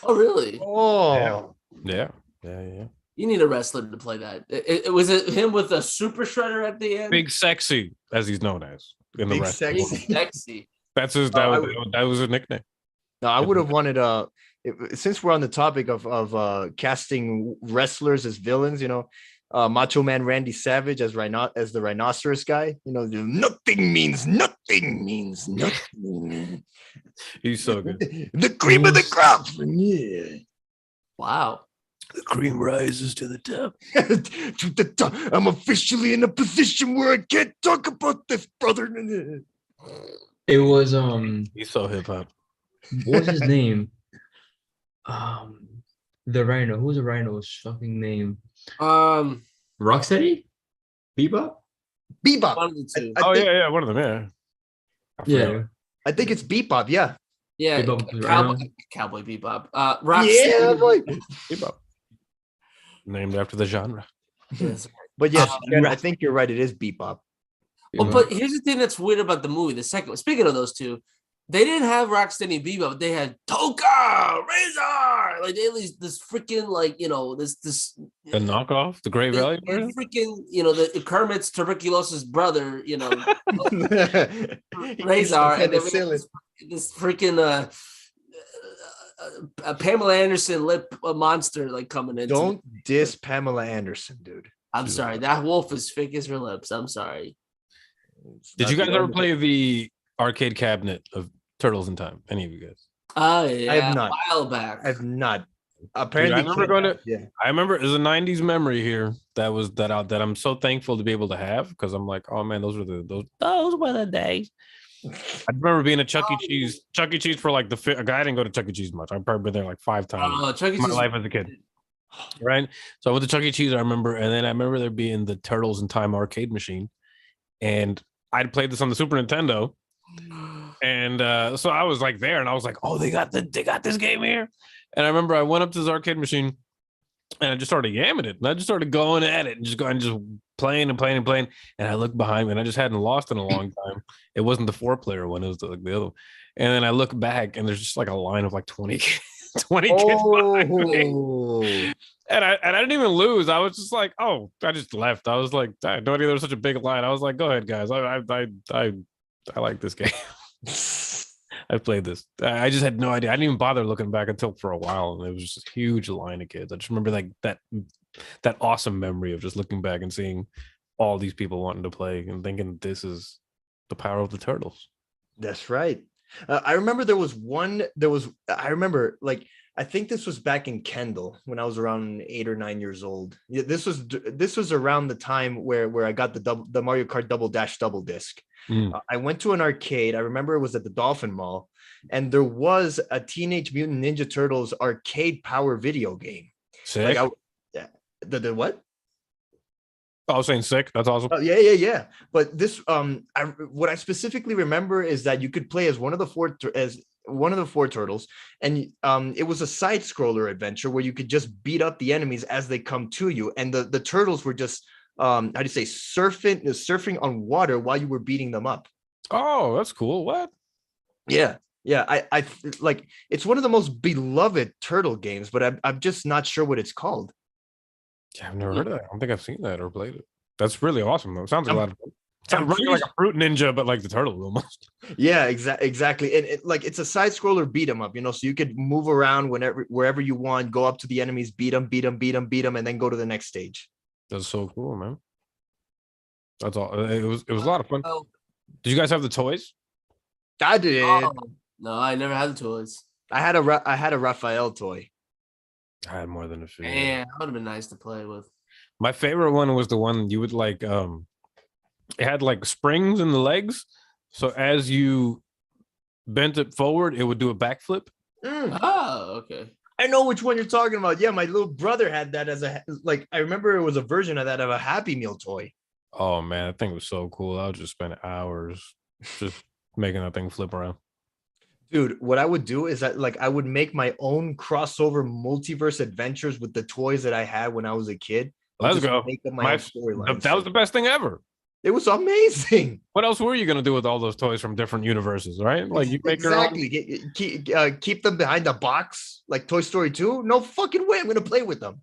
Oh, really? Oh, Yeah. Yeah. You need a wrestler to play that. Was it him with a super shredder at the end? Big Sexy, as he's known as in the Big wrestling Big Sexy. world. sexy. That's his. That was his nickname. no, I would have wanted since we're on the topic of casting wrestlers as villains, Macho Man Randy Savage as the rhinoceros guy. Nothing means nothing. He's so good. The cream of the crop. Yeah. Wow. The cream rises to the top. To the top. I'm officially in a position where I can't talk about this, brother. It was He's so hip hop. what was his name? The Rhino. Who's the Rhino's fucking name? Rocksteady? Bebop? Bebop. One of the two. I think, Yeah, one of them. Yeah. I forgot. Yeah. I think it's Bebop. Yeah. Yeah, Bebop was Cowboy Bebop. Rock Yeah, boy. Bebop. Named after the genre. Yes. But yes, Um, Jen, I think you're right. It is Bebop. Oh, but here's the thing that's weird about the movie. The second one. Speaking of those two, they didn't have Rocksteady and Bebop. They had Toka, Razor. Like they at least this freaking this The knockoff, the Great Valley version. freaking the Kermit's tuberculosis brother. Razor, and then we have this freaking Pamela Anderson lip monster like coming in. Don't diss Pamela Anderson, dude. I'm sorry. That wolf is fake as her lips. I'm sorry. Did you guys ever play the arcade cabinet of Turtles in Time? Any of you guys? Oh yeah, I have not. A while back. I've not. Dude, Apparently, I remember going to. Yeah. I remember it was a '90s memory here that I'm so thankful to be able to have because I'm like, oh man, those were the days. I remember being at Chuck E. Cheese for like a guy. I didn't go to Chuck E. Cheese much. I've probably been there like 5 times Chuck E. in my Cheese. life as a kid. Right. So I went to Chuck E. Cheese, I remember, and then I remember there being the Turtles in Time arcade machine. And I'd played this on the Super Nintendo. And so I was like there and I was like, oh, they got this game here. And I remember I went up to this arcade machine and I just started yamming it. And I just started going at it and just playing and playing and playing. And I looked behind me and I just hadn't lost in a long time. It wasn't the 4-player one, it was the other one. And then I look back and there's just like a line of like 20 kids. 20 kids behind me. And I didn't even lose. I was just like, oh, I just left. I was like, I had no idea there was such a big line. I was like, go ahead, guys. I like this game. I played this. I just had no idea. I didn't even bother looking back until for a while, and it was just a huge line of kids. I just remember like that awesome memory of just looking back and seeing all these people wanting to play and thinking this is the power of the Turtles. That's right. I remember I remember like I think this was back in Kendall when I was around 8 or 9 years old. Yeah, this was around the time where I got the Mario Kart Double Dash double disc. I went to an arcade. I remember it was at the Dolphin Mall, and there was a Teenage Mutant Ninja Turtles arcade power video game. Sick. Like the what? I was saying sick. That's awesome. Yeah. But this, what I specifically remember is that you could play as one of the four turtles, and it was a side scroller adventure where you could just beat up the enemies as they come to you, and the turtles were just how do you say surfing on water while you were beating them up. Oh, that's cool. What? Yeah. I like it's one of the most beloved turtle games, but I'm just not sure what it's called. Yeah, I've never heard of that. I don't think I've seen that or played it. That's really awesome though. Sounds like a lot of fun. Sounds really like a fruit ninja, but like the turtle almost. Yeah, exactly. And it's a side scroller beat 'em up, so you could move around wherever you want, go up to the enemies, beat them, and then go to the next stage. That's so cool, man. That's all. It was a lot of fun. Did you guys have the toys? I did. No, I never had the toys. I had a Raphael toy. I had more than a few. Man, that would have been nice to play with. My favorite one was the one you would like. It had like springs in the legs, so as you bent it forward, it would do a backflip. Oh, okay. I know which one you're talking about. Yeah, my little brother had that I remember it was a version of that of a Happy Meal toy. Oh man, that thing was so cool. I would just spend hours just making that thing flip around. Dude, what I would do is that I would make my own crossover multiverse adventures with the toys that I had when I was a kid. Let's go. Make up my own storylines. That was the best thing ever. It was amazing. What else were you gonna do with all those toys from different universes, right? Like you make your own. Exactly. Keep them behind the box like Toy Story 2. No fucking way. I'm gonna play with them.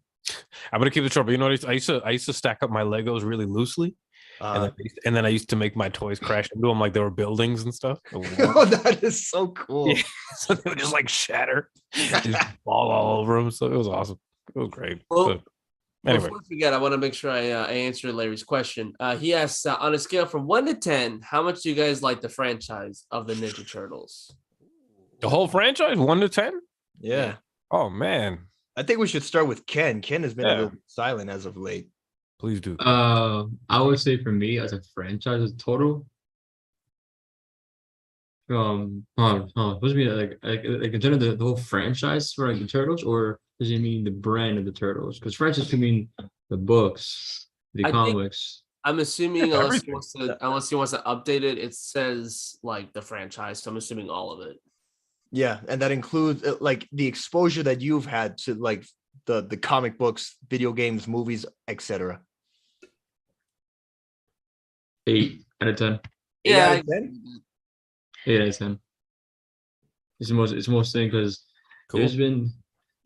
I'm gonna keep the trouble. You know what? I used to stack up my Legos really loosely, Uh, and then I used to make my toys crash into them like they were buildings and stuff. oh, that is so cool. Yeah. So they would just like shatter, just fall all over them. So it was awesome. It was great. Well, But anyway, before I forget, I want to make sure I answer Larry's question. He asks, on a scale from 1 to 10, how much do you guys like the franchise of the Ninja Turtles? the whole franchise, 1 to 10. Yeah. Oh man, I think we should start with Ken. Ken has been a Yeah. little silent as of late. please do. I would say for me as a franchise as total, supposed to be like in general the whole franchise for like the turtles, or does it mean the brand of the turtles? Because franchise could mean the books, the I think- comics. I'm assuming Yeah, unless everything. he wants to update it, it says like the franchise. So I'm assuming all of it. Yeah, and that includes like the exposure that you've had to like the comic books, video games, movies, etc. 8 out of 10. Yeah, out of 10? 8 out of 10. It's the most thing because Cool. there's been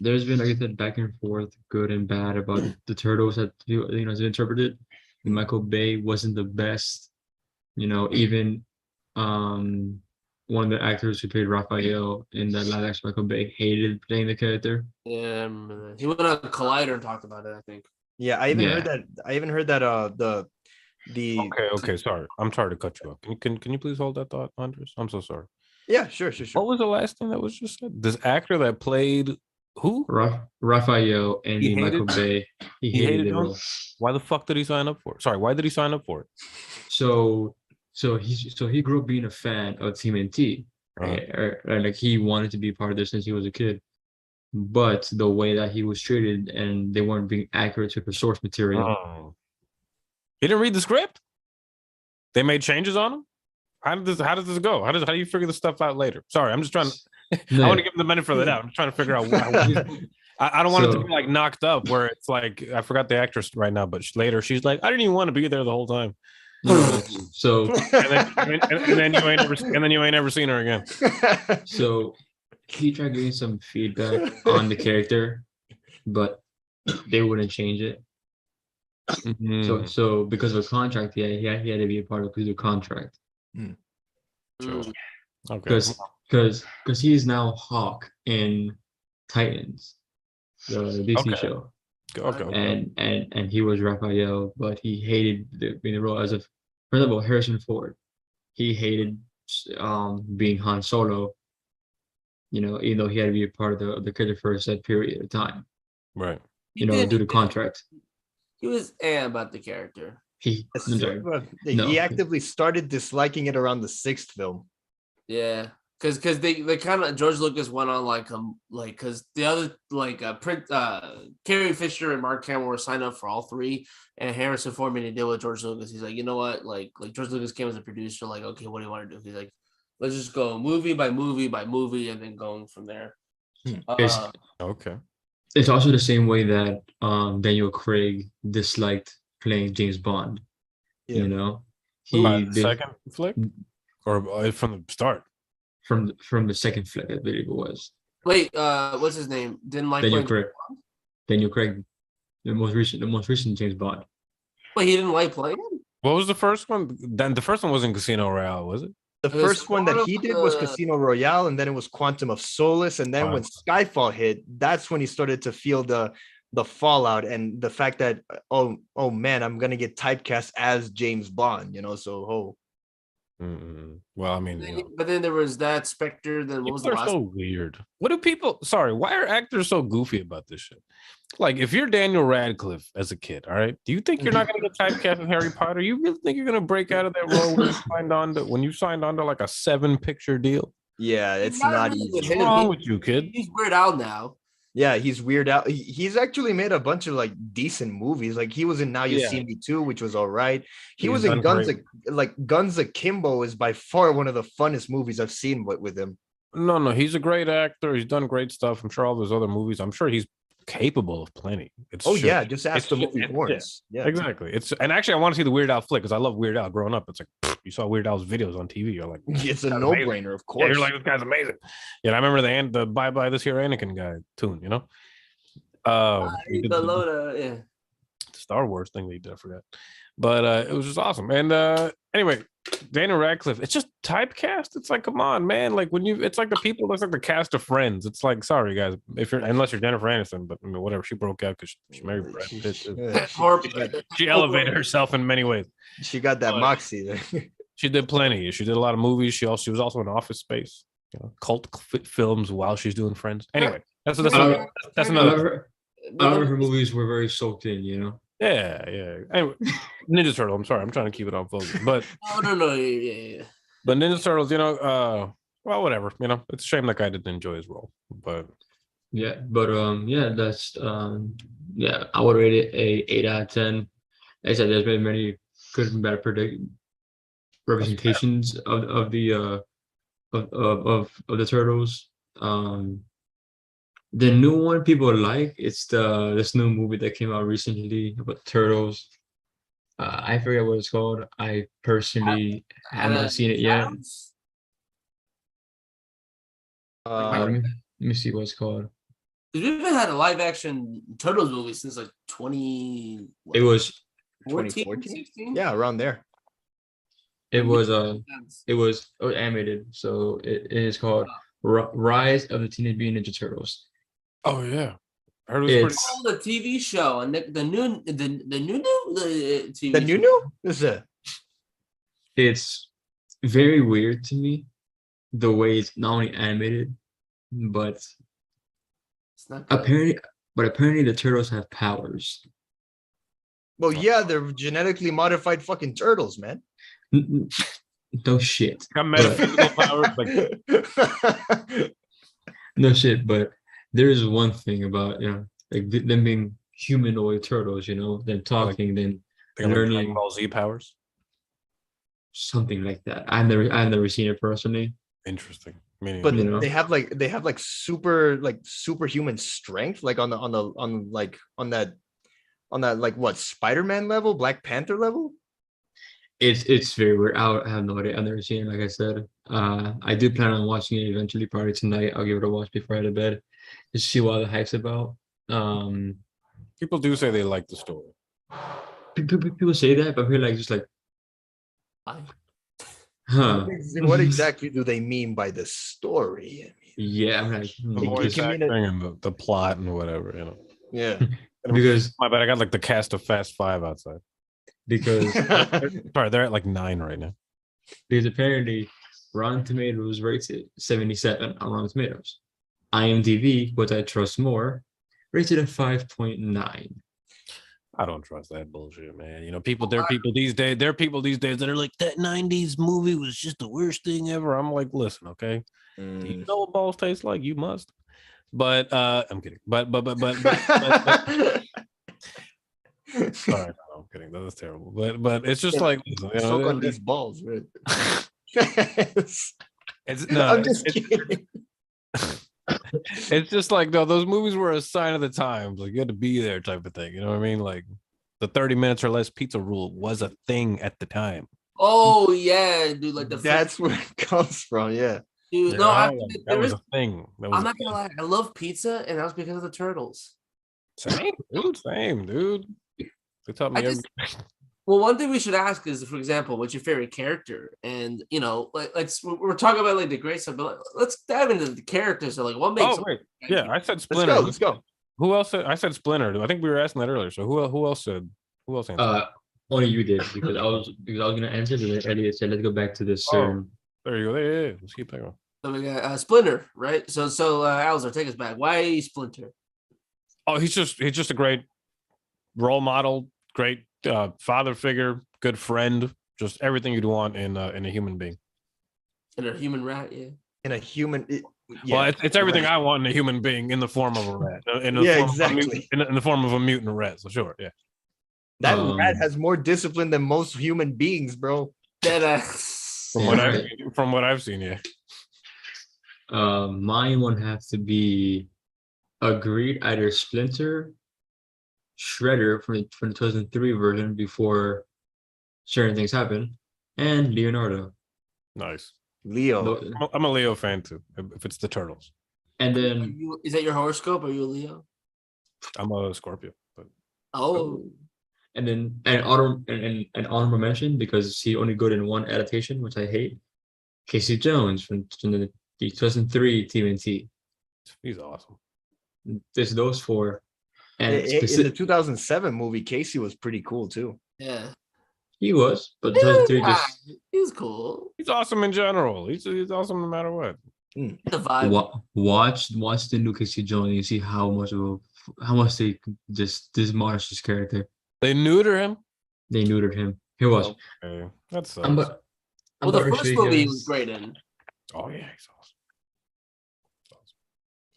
like I said back and forth, good and bad about the turtles that has been interpreted. Michael Bay wasn't the best, even one of the actors who played Raphael in the live action Michael Bay hated playing the character. yeah. I remember that. He went on Collider and talked about it, I think. Yeah, I even Yeah. heard that. I even heard that. The Okay. Sorry, I'm sorry to cut you off. Can you please hold that thought, Andres? I'm so sorry. yeah, sure. What was the last thing that was just said? This actor that played who? Raphael and He Michael hated- Bay, he hated the him? role. Why the fuck did he sign up for it? Sorry, why did he sign up for it? So he grew up being a fan of TMNT, right? Or like he wanted to be part of this since he was a kid. But the way that he was treated and they weren't being accurate to the source material. Oh. He didn't read the script. They made changes on him. How does this go? How do you figure this stuff out later? Sorry, I'm just trying to. I want to give him the benefit of the doubt. I'm trying to figure out. I don't want it to So- be like knocked up where it's like I forgot the actress right now, but later she's like, I didn't even want to be there the whole time. So And then you ain't ever seen her again. So he tried getting some feedback on the character, but they wouldn't change it. Mhm. So because of a contract, he had to be a part of the contract. Sure. Mm. Okay. Because he's now Hawk in Titans, the DC Okay. show, Okay. and he was Raphael, but he hated being the role as a, for example, Harrison Ford. He hated being Han Solo. Even though he had to be a part of the character for a set period of time, Right. He due did- to contract. He was about the character. He I'm sorry. No. He actively started disliking it around the 6th film. Yeah, because they kind of George Lucas went on like because the other Carrie Fisher and Mark Hamill were signed up for all three, and Harrison Ford made a deal with George Lucas. He's like, you know what, like George Lucas came as a producer, like, okay, what do you want to do? He's like, let's just go movie by movie by movie, and then going from there. It's- Okay. It's also the same way that Daniel Craig disliked playing James Bond. Yeah. He By the did- second flick, or from the start. from the second flick, I believe it was. Wait, what's his name? Didn't like Daniel playing. Craig. Daniel Craig, the most recent James Bond. Wait, he didn't like playing. What was the first one? Then the first one wasn't Casino Royale, was it? The It was first one that part he of did was the- Casino Royale, and then it was Quantum of Solace, and then when Skyfall hit, that's when he started to feel the fallout and the fact that oh man, I'm gonna get typecast as James Bond, so Well, I mean, But then there was that Spectre. Then what was the people are last? so weird. What do people? Sorry, why are actors so goofy about this shit? Like, if you're Daniel Radcliffe as a kid, all right, do you think you're not going to get typecast in Harry Potter? You really think you're going to break out of that role when you signed on to like a 7-picture deal? yeah, it's Not not really with easy. him. What's wrong with you, kid? He's Weird Al now. Yeah, he's Weird Al. He's actually made a bunch of like decent movies. Like he was in Now You Yeah. See Me Too, which was all right. He He's was in done Guns Guns Akimbo is by far one of the funnest movies I've seen with him. No, he's a great actor. He's done great stuff. I'm sure all those other movies. I'm sure he's capable of plenty. It's Oh just- yeah, just ask the movie yeah, Horns. Yeah. exactly. And actually, I want to see the Weird Al flick because I love Weird Al. Growing up, it's like you saw Weird Al's videos on TV. You're like, It's a "That's no amazing." brainer, of Yeah, course. you're like, this guy's amazing. Yeah, I remember the Bye Bye This Here Anakin guy tune. You know, he did Below the the, yeah. Star Wars thing that he did. I forgot, but it was just awesome. And anyway, Daniel Radcliffe, it's just typecast. It's like, come on, man. Like it's like the people. It's like the cast of Friends. It's like, sorry guys, unless you're Jennifer Aniston, but I mean, whatever. She broke out because she married Brad Pitt. She elevated herself in many ways. She got that moxie there. She did plenty. She did a lot of movies. She was also in Office Space, cult films while she's doing Friends. Anyway, that's another. I remember her movies were very soaked in, Yeah. Anyway, Ninja Turtle. I'm sorry, I'm trying to keep it on focus, but No. Yeah. but Ninja Turtles, well, whatever. It's a shame that guy didn't enjoy his role, but that's I would rate it a 8 out of 10. Like I said, there's been many good and bad representations of the turtles. The new one people like, it's this new movie that came out recently about turtles. I forget what it's called. I personally have not seen it yet. Let me see what it's called. We haven't had a live action Turtles movie since like 20. It was 2014, 16? Yeah, around there. it was animated, so it is called Rise of the Teenage Mutant Ninja Turtles. oh yeah, I heard it was It's Oh, the TV show and the new TV The new is it? it's very weird to me the way it's not only animated, but It's not good. apparently the turtles have powers. Well, yeah, they're genetically modified fucking turtles, man. No shit. got metaphysical powers. Like, No shit, but there is one thing about like them being humanoid turtles, them talking, then they got like learning Dragon Ball Z powers. something like that. I've never seen it personally. Interesting. Meaning, But You know. they have like superhuman strength, like on that like what Spider-Man level, Black Panther level. It's very weird. I have no idea. I've never seen it. Like I said, I do plan on watching it eventually. Probably tonight. I'll give it a watch before I head to bed, just see what the hype's about. people do say they like the story. People say that, but we're like just like, huh? What exactly do they mean by the story? I mean, Yeah, I'm like, The It voice can mean acting and the plot and whatever. yeah. because My bad. I got like the cast of Fast Five outside. because Sorry, they're at like 9 right now. because apparently Rotten Tomatoes rates it 77 on Rotten Tomatoes. IMDb, what I trust more, rated a 5.9. I don't trust that bullshit, man. There are people these days that are like, that 90s movie was just the worst thing ever. I'm like, listen, okay. Do you know what balls taste like? You must. But I'm kidding. But sorry, no, I'm kidding. That was terrible. But it's just like, Suck on these balls, man. it's I'm just kidding. it's just like, no, those movies were a sign of the times. Like, you had to be there type of thing. You know what I mean? Like, the 30 minutes or less pizza rule was a thing at the time. Oh yeah, dude. Like That's where it comes from. Yeah. dude. You No, know, that was a thing. I'm not gonna lie. I love pizza, and that was because of the turtles. Same, dude. They taught me Well, one thing we should ask is, for example, what's your favorite character? And we're talking about like the great stuff, but let's dive into the characters. So, like, what makes? Oh wait, yeah, I said Splinter. Let's go. Who else said? I said Splinter. I think we were asking that earlier. So who else said? Who else answered? Only you did because I was gonna answer, but then Elliot said let's go back to this. There you go. Yeah. Let's keep that going. So we got Splinter, right? So Alizar, take us back. Why Splinter? Oh, he's just a great role model, great father figure, good friend, just everything you'd want in a human being. And a human rat, yeah. In a human. Well, it's everything I want in a human being in the form of a rat. In the form exactly. Of a mutant, in the form of a mutant rat. So sure, yeah. That rat has more discipline than most human beings, bro. From what I've seen, yeah. Mine would have to be agreed either Splinter, Shredder from the 2003 version before certain things happen, and Leonardo. Nice. Leo. Tho- I'm a Leo fan too. If it's the turtles, And Are then you, is that your horoscope? Are you a Leo? I'm a Scorpio. But Oh, and then an honorable mention because he only good in one adaptation, which I hate. Casey Jones from the 2003 TMNT. he's awesome. There's those four, and In the specific 2007 movie, Casey was pretty cool too. yeah. he was, but 2003 Yeah, just he's cool. He's awesome in general. He's awesome no matter what. The vibe. watch the new Casey Jones and you see how much they just demolish his character. They neuter him. They neutered him. Here was. Okay, that sucks. I'm about Well, the to show first you movie he guys- was great in. Oh yeah, he's awesome.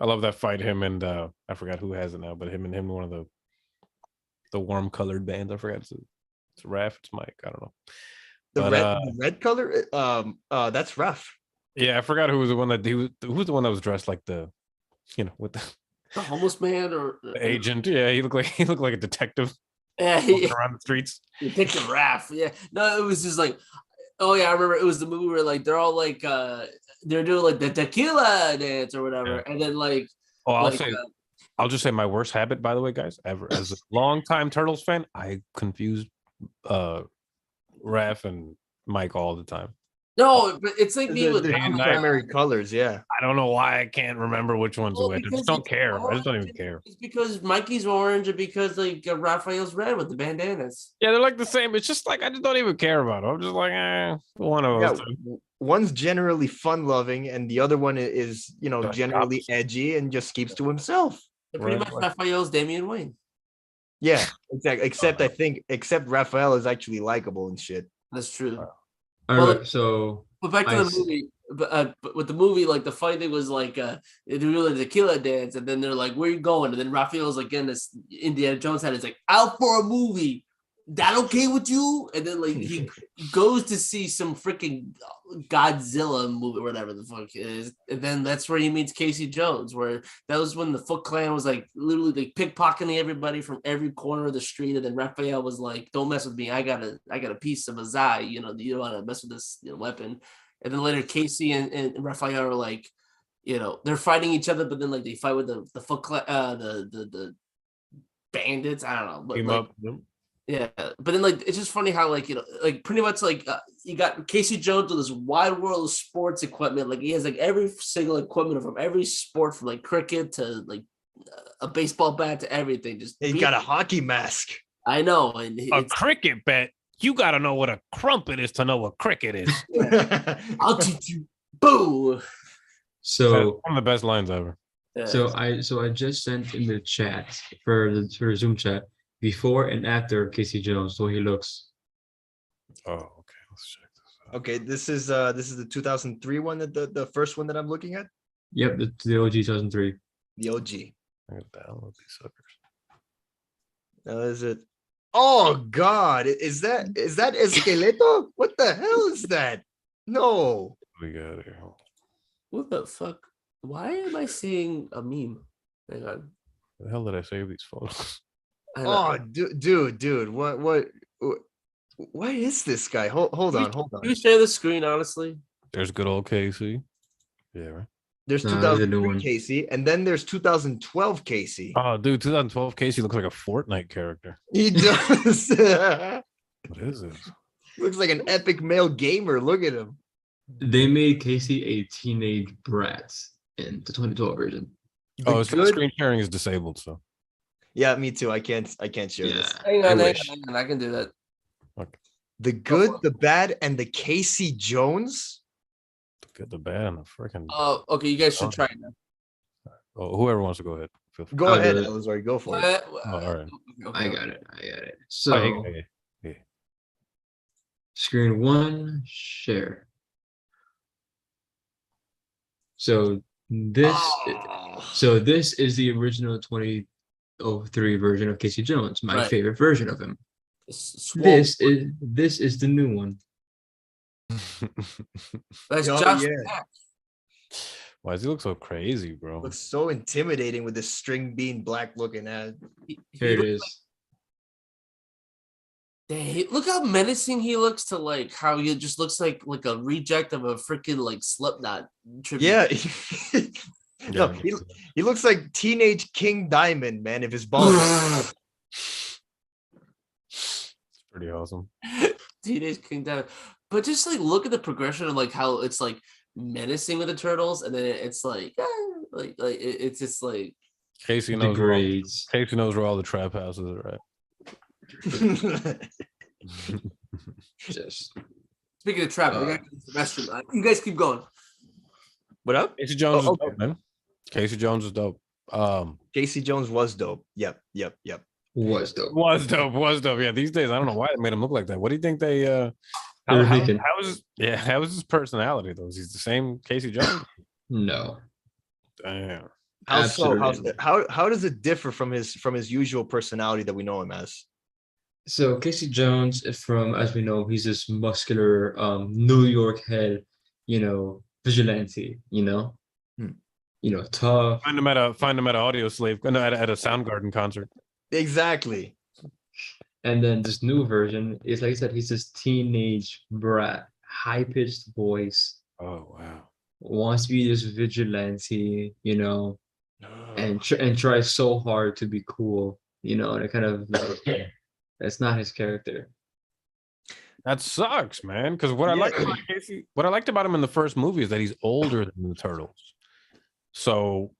I love that fight. Him and I forgot who has it now, but him and one of the warm colored bands. I forgot it's Raph, it's Mike. I don't know. The But, the red color, that's rough. Yeah, I forgot who was the one that who's the one that was dressed like the, with The homeless man or the agent. Yeah, he looked like a detective Yeah, walking around the streets. Detective Raph. Yeah. No, it was just like, oh yeah, I remember it was the movie where like they're all like they're doing like the tequila dance or whatever, Yeah. and then like Oh, like, I'll just say my worst habit, by the way, guys, ever as a longtime Turtles fan, I confuse Raph and Mike all the time. no, but it's like me The, with the and two I- primary colors, yeah. I don't know why I can't remember which one's Well, which. I because just don't it's care. I just don't even orange. care. It's because Mikey's orange and because like Raphael's red with the bandanas. Yeah, they're like the same. It's just like I just don't even care about it. I'm just like, one of Yeah, those. two. one's generally fun loving, and the other one is, The generally opposite. edgy and just keeps to himself. They're pretty Right. much Raphael's Damian Wayne. Yeah, exactly. Except Oh. I think, Raphael is actually likable and shit. That's true. All Well, right, so But back to I the see. movie. But with the movie, like the fighting was like they do the tequila dance, and then they're like, "Where you going?" And then Raphael's like in this Indiana Jones hat. It's like, "Out for a movie. That okay with you?" And then like he goes to see some freaking Godzilla movie, or whatever the fuck it is, and then that's where he meets Casey Jones. Where that was when the Foot Clan was like literally like pickpocketing everybody from every corner of the street, and then Raphael was like, "Don't mess with me. I got a piece of a Zai. You don't want to mess with this weapon." And then later Casey and Raphael are like, they're fighting each other, but then like they fight with the Foot Clan, the bandits. I don't know, but Team like, up. Yep. yeah, but then like it's just funny how like like pretty much like you got Casey Jones with this wide world of sports equipment. Like he has like every single equipment from every sport, from like cricket to like a baseball bat to everything. Just He's got a hockey mask. I know, and A cricket bat. You got to know what a crumpet is to know what cricket is. I'll teach you. Boo. That's so one of the best lines ever. Yeah. so I just sent in the chat for the Zoom chat before and after Casey Jones, so he looks. Oh, okay. Let's check this out. Okay, this is the 2003 one, that the first one that I'm looking at, Yep, the OG 2003. the OG. I gotta download these suckers. Now is it? Oh God, is that Esqueleto? What the hell is that? No. We got here. What the fuck? Why am I seeing a meme? Hang on. Where the hell did I save these photos? I know. Oh, dude, what is this guy? Hold on. Can you share the screen, honestly? There's good old Casey. Yeah, right. There's No, there's a new 2003 one. Casey, and then there's 2012 Casey. Oh, dude, 2012 Casey looks like a Fortnite character. He does. What is this? Looks like an epic male gamer. Look at him. They made Casey a teenage brat in the 2012 version. Oh, The his good- screen sharing is disabled, so Yeah, me too. I can't share Yeah. this. Hang I on, wish. I can do that. The good, the bad, and the Casey Jones. get the bad and the freaking. Oh, okay. You guys should try it now. Oh, whoever wants to go ahead. Feel free. Go I'll ahead, do it. Alizar. Go for it. Oh, all right. I got it. So Oh, hey. screen one, share. So this Oh. so this is the original 2003 version of Casey Jones, my Right. favorite version of him. Swole. This is the new one. That's Oh, Josh. yeah. Peck. Why does he look so crazy, bro? Looks so intimidating with this string bean black looking ass. Here it is. Dang, look how menacing he looks to like how he just looks like a reject of a freaking like Slipknot tribute. Yeah. No, he looks like teenage King Diamond, man. If his balls. It's pretty awesome. Teenage King Diamond. But just like look at the progression of like how it's like menacing with the turtles, and then it's like it's just like Casey The knows where all, grades. Casey knows where all the trap houses are at. Just speaking of trap, I gotta go to the restroom. You guys keep going. What up? Casey Jones Oh, is dope, man. Casey Jones is dope. Casey Jones was dope. Yep. was dope. Was dope. Yeah, these days I don't know why they made him look like that. What do you think they They're thinking. how was his personality though? Is he the same Casey Jones? No. Damn. How so? Absolutely. How does it differ from his usual personality that we know him as? So Casey Jones, from as we know, he's this muscular New York head, vigilante, tough. Find him at a audio slave at a Soundgarden concert. Exactly. And then this new version is, like I said, he's this teenage brat, high-pitched voice, Oh wow. wants to be this vigilante, and tries so hard to be cool, and it kind of that's not his character. That sucks, man. Because what I Yeah. liked about Casey, what I liked about him in the first movie is that he's older than the turtles. So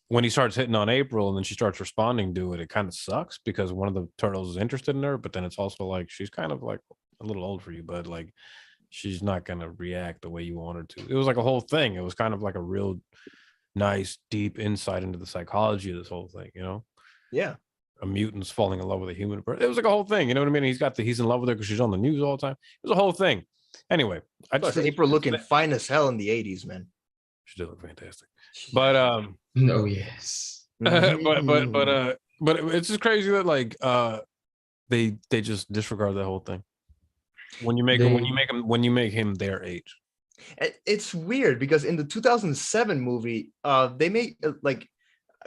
when he starts hitting on April and then she starts responding to it, it kind of sucks because one of the turtles is interested in her, but then it's also like she's kind of like a little old for you, but like she's not gonna react the way you want her to. It was like a whole thing. It was kind of like a real nice, deep insight into the psychology of this whole thing, Yeah. A mutant's falling in love with a human. It was like a whole thing, you know what I mean? He's in love with her because she's on the news all the time. It was a whole thing. Anyway, Plus, April looking fine as hell in the 80s, man. she did look fantastic. But Oh yes. but it's just crazy that like they just disregard that whole thing. When you make him their age. It's weird because in the 2007 movie, they make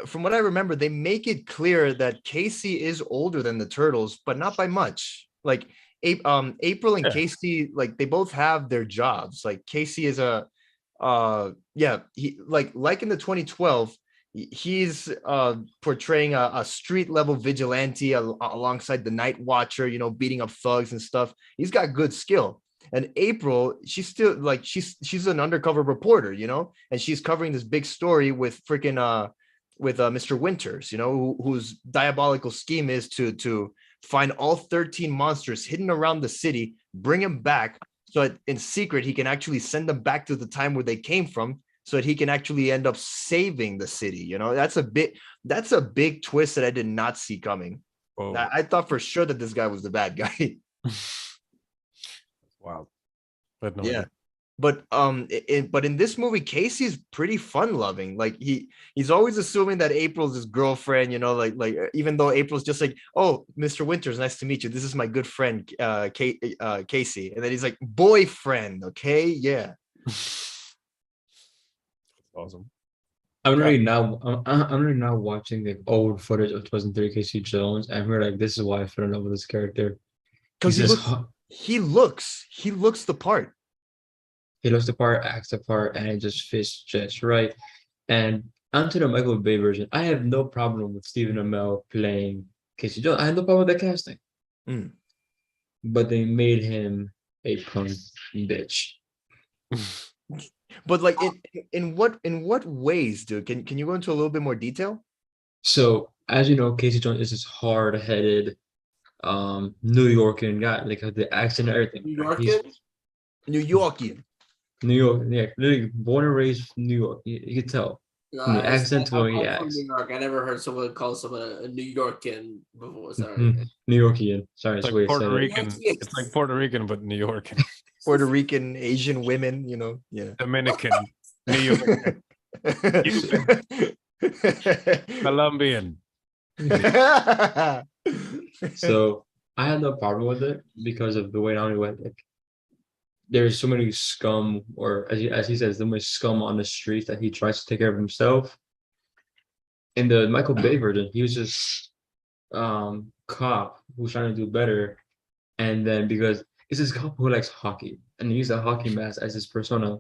from what I remember, they make it clear that Casey is older than the turtles, but not by much. Like April and Casey, like they both have their jobs. Like Casey is he like in the 2012, he's portraying a street level vigilante alongside the Night Watcher, beating up thugs and stuff. He's got good skill. And April, she's still like she's an undercover reporter, and she's covering this big story with freaking with Mr. Winters, whose diabolical scheme is to find all 13 monsters hidden around the city, bring them back, so that in secret he can actually send them back to the time where they came from, so that he can actually end up saving the city. That's a big twist that I did not see coming. I thought for sure that this guy was the bad guy. Wow. But no, Yeah. But in this movie, Casey's pretty fun loving. Like he's always assuming that April's his girlfriend, like even though April's just like, oh, Mr. Winters, nice to meet you. This is my good friend, Casey. And then he's like, boyfriend, okay, yeah. awesome. I'm really now watching the old footage of 2003 Casey Jones, and we're like, this is why I fell in love with this character. Because he looks the part. He looks the part, acts the part, and it just fits just right. And onto the Michael Bay version, I have no problem with Stephen Amell playing Casey Jones. I have no problem with the casting. But they made him a punk bitch. But like in what ways, dude? Can you go into a little bit more detail? So as you know, Casey Jones is this hard-headed New Yorker guy, like the accent and everything. New Yorker? New Yorkian. New York, yeah, literally born and raised in New York. You can tell. From the accent to the way he I'm from acts. New York. I never heard someone call someone a New Yorkan before. Sorry. New Yorkian. Sorry, It's it's like weird. Puerto Rican. It's like Puerto Rican, but New York. Puerto Rican, Asian women, yeah. Dominican, New York, Colombian. So I had no problem with it because of the way Naomi went. Like, there's so many scum, or as he says, so much scum on the streets that he tries to take care of himself. In the Michael Bay version, he was just cop who's trying to do better, and then because it's this cop who likes hockey and he uses a hockey mask as his persona.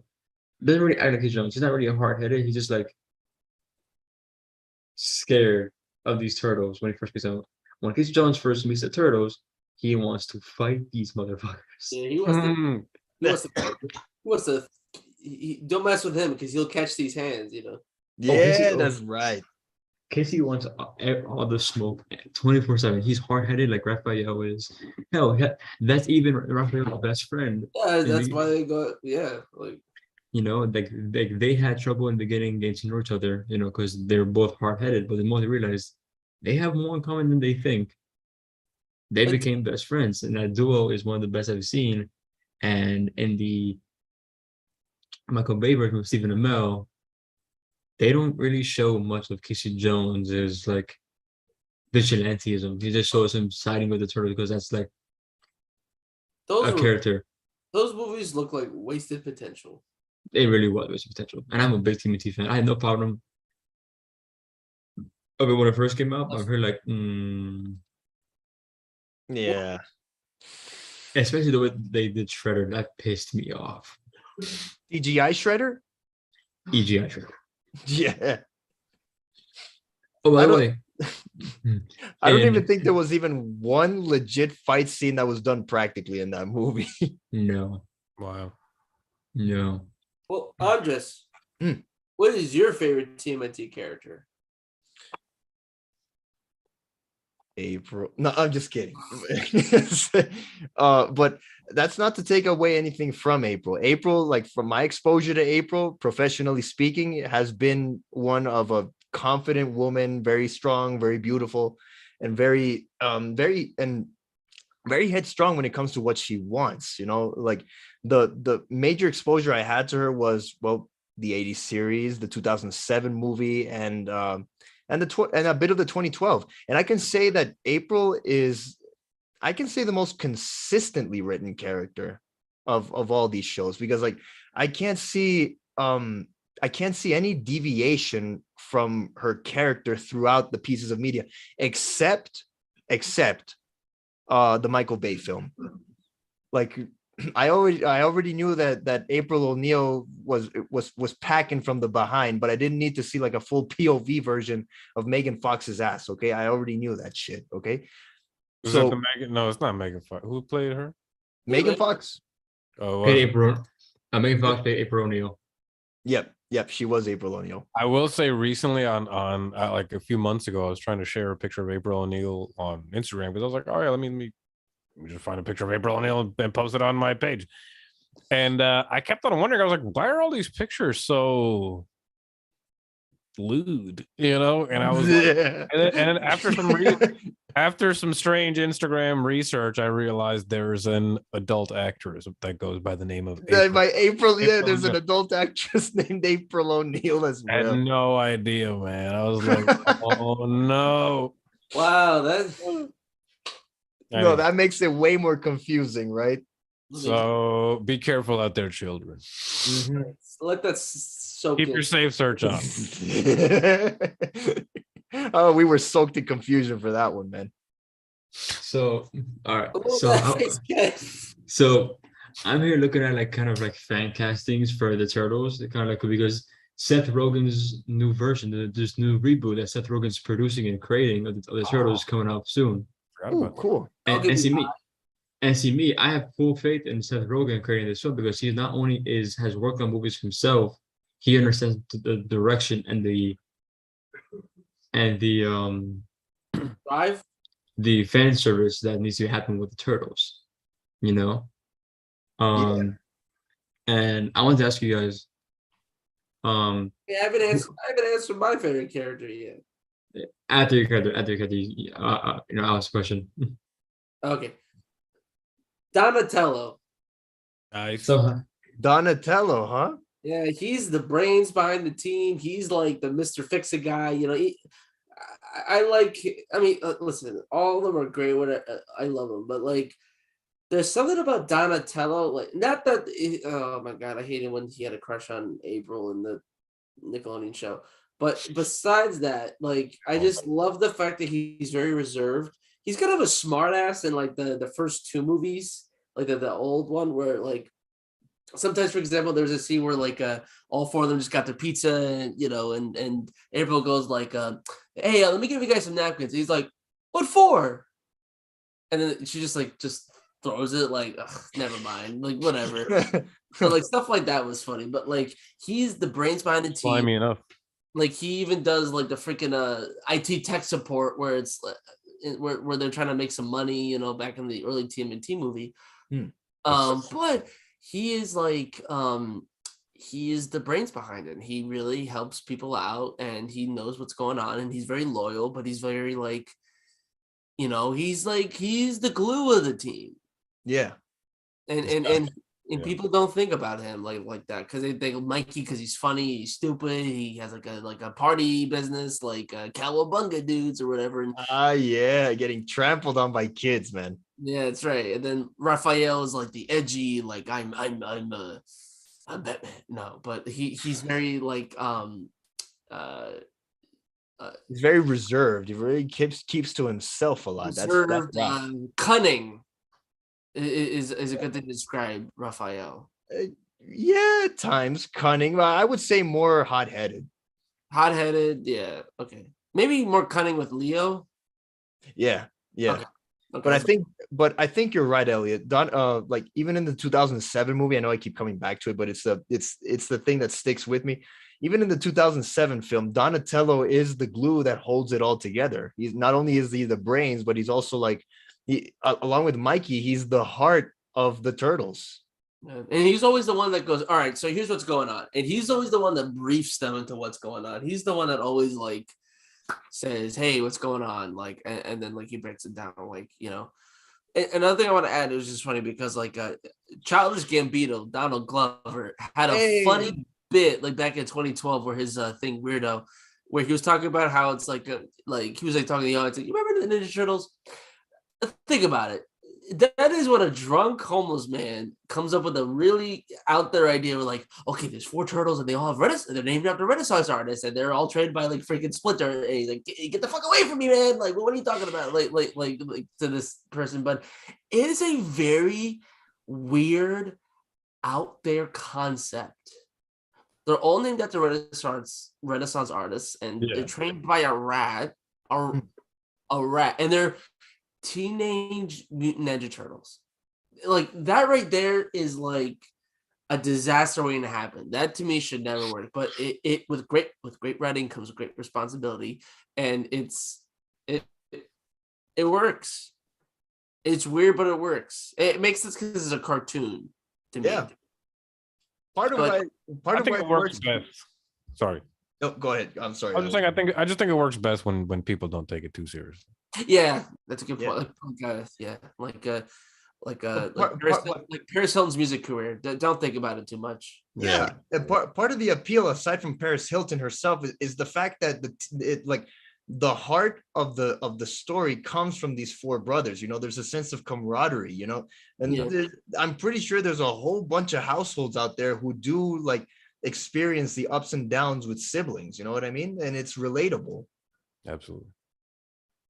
Doesn't really act like he's young. He's not really hard headed. He's just like scared of these turtles when he first meets them. When Casey Jones first meets the turtles, he wants to fight these motherfuckers. Yeah, he wants to. He wants to. He wants to. Don't mess with him because he'll catch these hands. You know. Yeah, that's right. Casey wants all the smoke 24/7. He's hard headed like Raphael is. Hell, that's even Raphael's best friend. Yeah, that's why they go. Yeah, like. You know, like they had trouble in the beginning getting to know each other, you know, because they're both hard-headed, but the more they realized they have more in common than they think, they became best friends. And that duo is one of the best I've seen. And in the Michael Bay version with Stephen Amell, they don't really show much of Casey Jones as like vigilantism. He just shows him siding with the turtle because that's like character. Those movies look like wasted potential. It really was potential. And I'm a big Timothy fan. I had no problem of it when it first came out. I've heard like, yeah. Especially the way they did Shredder, that pissed me off. CGI Shredder? EGI Shredder. Yeah. Oh, by the way. I don't even think there was even one legit fight scene that was done practically in that movie. No. Wow. No. Well, Andres, what is your favorite TMNT character? April. No, I'm just kidding. But that's not to take away anything from April. April, like from my exposure to April, professionally speaking, has been one of a confident woman, very strong, very beautiful, and very headstrong when it comes to what she wants. You know, like the major exposure I had to her was, well, the 80s series, the 2007 movie, and a bit of the 2012. And I can say that April is, I can say, the most consistently written character of all these shows, because like I can't see any deviation from her character throughout the pieces of media, except the Michael Bay film. Like I already knew that April O'Neil was packing from the behind, but I didn't need to see like a full POV version of Megan Fox's ass. Okay, I already knew that shit. Okay, So Megan? No, it's not Megan Fox. Who played her? Megan Fox. Oh, April. Megan Fox played April O'Neil. Yep, she was April O'Neil. I will say recently on like a few months ago, I was trying to share a picture of April O'Neil on Instagram because I was like, oh yeah, let me just find a picture of April O'Neil and post it on my page. And I kept on wondering, I was like, why are all these pictures so lewd? You know? And I was like, and after some strange Instagram research, I realized there's an adult actress that goes by the name of April. By April, yeah, there's an adult actress named April O'Neil as well. I had no idea, man. I was like, oh no. Wow, that's no, that makes it way more confusing, right? So be careful out there, children. Mm-hmm. Let that soak Keep in. your safe search on. Oh, we were soaked in confusion for that one, man. So, all right. Oh, So I'm here looking at like kind of like fan castings for the Turtles. Kind of like because Seth Rogen's new version, this new reboot that Seth Rogen's producing and creating of the Turtles is coming out soon. Oh, cool. And see me, I have full faith in Seth Rogen creating this show because he not only has worked on movies himself, he understands the direction and the drive, the fan service that needs to happen with the Turtles, you know. And I want to ask you guys. I haven't answered my favorite character yet. After your character, I'll ask a question. Okay. Donatello. Nice. So Donatello, huh? Yeah, he's the brains behind the team. He's like the Mr. Fix-It guy. You know, listen, all of them are great. I love them, but like, there's something about Donatello, like not that. Oh my god, I hated when he had a crush on April in the Nickelodeon show. But besides that, like I just love the fact that he's very reserved. He's kind of a smart ass in like the first two movies, like the old one where like sometimes, for example, there's a scene where like all four of them just got their pizza and and April goes like hey, let me give you guys some napkins. He's like, what for? And then she just throws it like, ugh, never mind, like whatever. So like stuff like that was funny, but like he's the brains behind the team. Slimy enough. Like he even does like the freaking IT tech support where it's where they're trying to make some money, back in the early TMNT movie. But he is like he is the brains behind it. He really helps people out and he knows what's going on and he's very loyal, but he's very like, he's the glue of the team. Yeah. And people don't think about him like that because they think Mikey because he's funny, he's stupid, he has like a party business like Cowabunga dudes or whatever. And yeah, getting trampled on by kids, man. yeah, that's right. And then Raphael is like the edgy, like I'm Batman. No, but he's very like he's very reserved. He really keeps to himself a lot. reserved, That's cunning is a good thing to describe Raphael. yeah, at times cunning. I would say more hot-headed. Hot-headed, yeah, okay. Maybe more cunning with Leo. Yeah. Okay. But I think you're right, Elliot. Like even in the 2007 movie, I know I keep coming back to it, but it's the thing that sticks with me. Even in the 2007 film, Donatello is the glue that holds it all together. He's not only is he the brains, but he's also like along with Mikey, he's the heart of the turtles. And he's always the one that goes, all right, so here's what's going on. And he's always the one that briefs them into what's going on. He's the one that always like says, hey, what's going on? Like, and then like he breaks it down, like, Another thing I want to add is just funny because like Childish Gambino, Donald Glover had a funny bit like back in 2012 where his thing Weirdo, where he was talking about how it's like he was like talking to the audience, like, you remember the Ninja Turtles? Think about it. That is what a drunk homeless man comes up with a really out there idea. We're like, okay, there's 4 turtles and they all have they're named after Renaissance artists and they're all trained by like freaking Splinter. And he's like, get the fuck away from me, man! Like, what are you talking about? Like to this person, but it is a very weird, out there concept. They're all named after Renaissance artists, and they're trained by a rat, and they're Teenage Mutant Ninja Turtles. Like that right there is like a disaster waiting to happen. That to me should never work. But it with great writing comes great responsibility, and it works. It's weird, but it works. It makes sense because it's a cartoon to me. Yeah. I think it works best. Sorry. No, go ahead. I'm sorry. I was just saying, I just think it works best when people don't take it too seriously. Yeah, that's a good point. Like Paris Hilton's music career. Don't think about it too much. Yeah, and part of the appeal, aside from Paris Hilton herself, is the fact that the heart of the story comes from these 4 brothers. There's a sense of camaraderie. And I'm pretty sure there's a whole bunch of households out there who do like experience the ups and downs with siblings. You know what I mean? And it's relatable. Absolutely.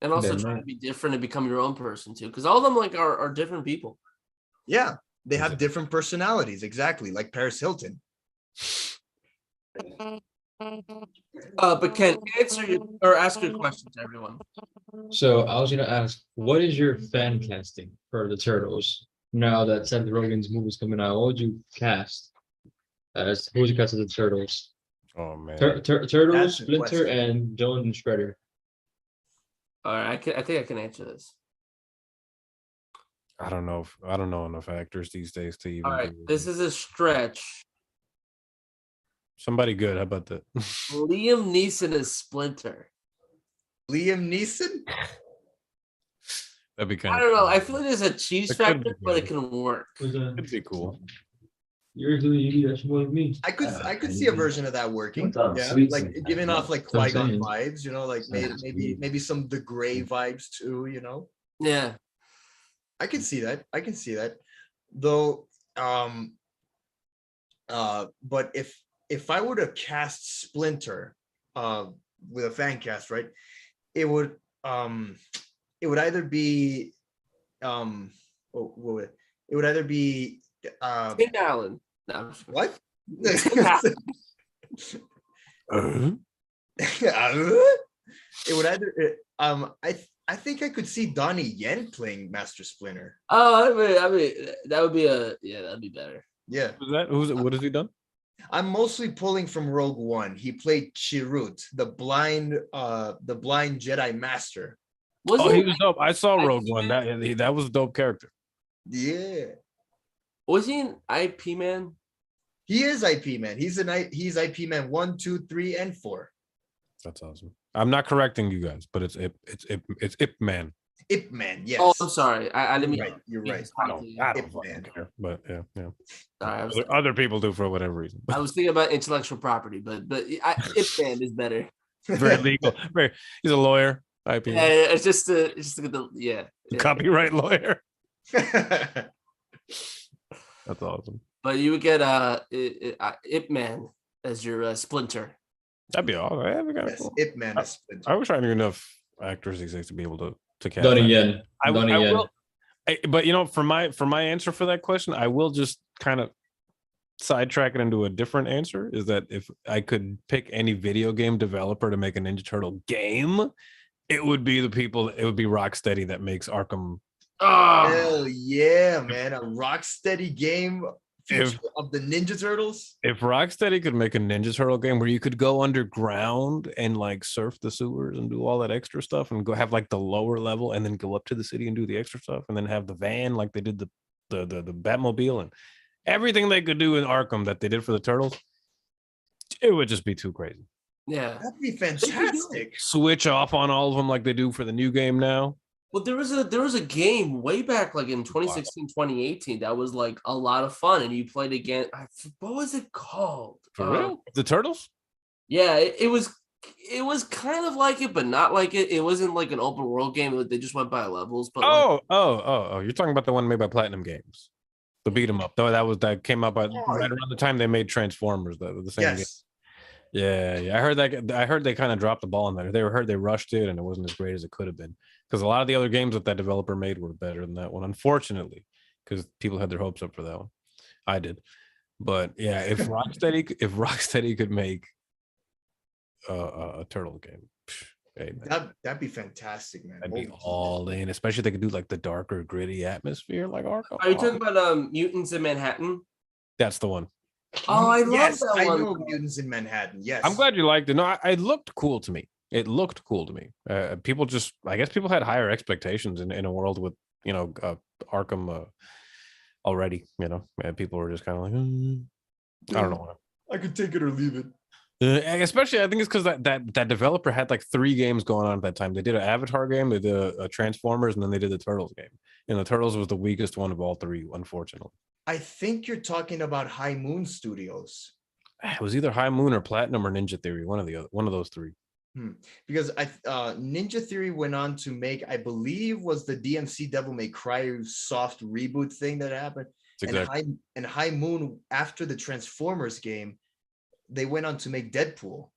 And also trying to be different and become your own person too, because all of them like are different people. Yeah, they have different personalities, exactly, like Paris Hilton. But Ken, ask your question to everyone. So I was gonna ask, what is your fan casting for the Turtles now that Seth Rogen's movie's coming out? What would you cast? Who would you cast as the Turtles? Oh man, Turtles, Splinter, and Jones and Shredder. All right, I think I can answer this. I don't know enough actors these days to even. All right, this is a stretch. Somebody good. How about that? Liam Neeson is Splinter. Liam Neeson? That'd be kind of. I don't know. I feel like there's a cheese factor, but it can work. It'd be cool. I could see a version of that working. Yeah, like giving off like Qui-Gon vibes, like maybe some the Gray vibes too, Yeah. I can see that. I can see that. Though, but if I were to cast Splinter, with a fan cast, right, it would either be it would either be Tim Allen. No, I'm just- what? Tim Allen. It would either I think I could see Donnie Yen playing Master Splinter. Oh, I mean, that would be that'd be better. Yeah. What has he done? I'm mostly pulling from Rogue One. He played Chirrut, the blind Jedi Master. Was He he? was dope. I saw I- Rogue One. That was a dope character. Yeah. Was he an IP man? He is IP man. He's IP man 1, 2, 3, and 4. That's awesome. I'm not correcting you guys, but it's Ip Man. Ip man, yes. Oh, I'm sorry. I didn't mean. Right, you're right. I don't Ip fucking Man. care, but yeah. Sorry, Other people do for whatever reason. I was thinking about intellectual property, but Ip Man is better. Very legal. He's a lawyer. IP. Yeah, it's just a yeah. Copyright lawyer. That's awesome. But you would get Ip Man as your Splinter. That'd be all right. Yes, Ip man is Splinter. I wish I knew enough actors exist to be able to cast. Donnie that. Yen. I Donnie Yen. will. But for my answer for that question, I will just kind of sidetrack it into a different answer. Is that if I could pick any video game developer to make a Ninja Turtle game, it would be Rocksteady that makes Arkham. Oh, Hell yeah, man. A Rocksteady game If- of the Ninja Turtles. If Rocksteady could make a Ninja Turtle game where you could go underground and like surf the sewers and do all that extra stuff and go have like the lower level and then go up to the city and do the extra stuff and then have the van like they did the Batmobile and everything they could do in Arkham that they did for the Turtles, it would just be too crazy. yeah. That'd be fantastic. Switch off on all of them like they do for the new game now. Well, there was a game way back like in 2016, 2018 that was like a lot of fun, and you played again. What was it called? For real? The Turtles? Yeah, it was kind of like it, but not like it. It wasn't like an open world game. They just went by levels. But Oh! You're talking about the one made by Platinum Games, the beat 'em up. Though that came out right around the time they made Transformers. The same game. Yes. Yeah. I heard they kind of dropped the ball on that. They rushed it, and it wasn't as great as it could have been. Because a lot of the other games that developer made were better than that one, unfortunately, because people had their hopes up for that one. I did, but yeah, if Rocksteady could make a turtle game, hey, man, That'd be fantastic, man. I'd be Holy all in. Especially if they could do like the darker, gritty atmosphere, like Arkham. are you talking about Mutants in Manhattan? That's the one. Oh, I love yes, that I one. know Mutants in Manhattan. Yes. I'm glad you liked it. No, it looked cool to me. It looked cool to me. I guess people had higher expectations in a world with Arkham already. People were just kind of like, I don't know. I could take it or leave it. Especially, I think it's because that developer had like 3 games going on at that time. They did an Avatar game, they did a Transformers, and then they did the Turtles game. And the Turtles was the weakest one of all 3, unfortunately. I think you're talking about High Moon Studios. It was either High Moon or Platinum or Ninja Theory, one of those 3. Because Ninja Theory went on to make, I believe, was the DMC Devil May Cry soft reboot thing that happened. Exactly. And High Moon, after the Transformers game, they went on to make Deadpool.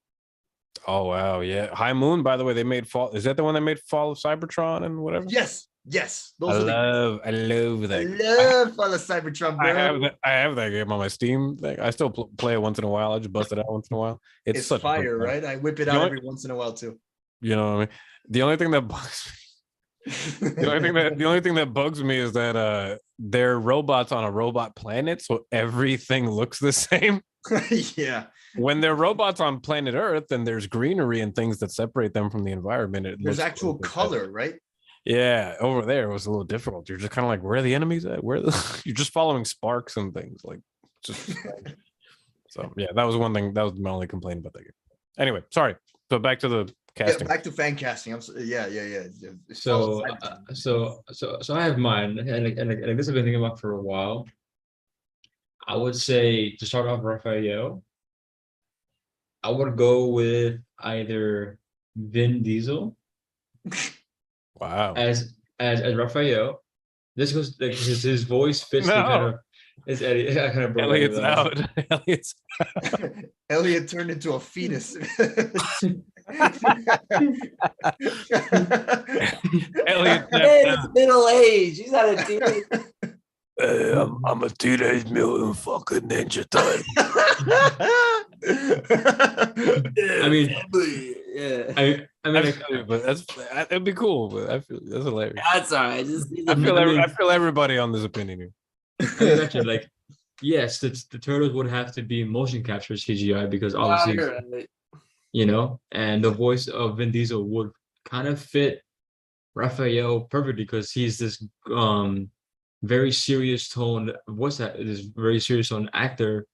Oh wow, yeah. High Moon, by the way, they made Fall. Is that the one that made Fall of Cybertron and whatever? Yes. I love that. I Game. love Fall of Cybertron, bro. I have that game on my Steam thing. I still play it once in a while. I just bust it out once in a while. It's such fire, a fun right? I whip it out every once in a while too. You know what I mean? The only thing that bugs me, the only thing that bugs me is that they're robots on a robot planet, so everything looks the same. Yeah. When they're robots on planet Earth and there's greenery and things that separate them from the environment, There's actual color, right? Yeah, over there it was a little difficult. You're just kind of like, where are the enemies at? You're just following sparks and things like just so yeah, that was one thing. That was my only complaint about that game. Anyway, sorry. So back to the casting. Yeah, back to fan casting. Yeah. So I have mine, and this I've been thinking about for a while. I would say to start off Raphael, I would go with either Vin Diesel Wow. as Raphael, This goes like his voice fits the kind No. of. It's Eddie. I kind of broke Elliot's out. Elliot's Elliot turned into a fetus. Elliot. Hey, it's middle age. He's not a teenager. I'm a teenage mutant fucking ninja turtle. I mean, yeah. I mean, like, but that'd be cool. But I feel that's hilarious. That's all right. Just I mean- feel everybody on this opinion here. I mean, actually, like, yes, the turtles would have to be motion capture CGI because obviously, you're right. you know, and the voice of Vin Diesel would kind of fit Raphael perfectly because he's this very serious tone. What's that? This very serious tone actor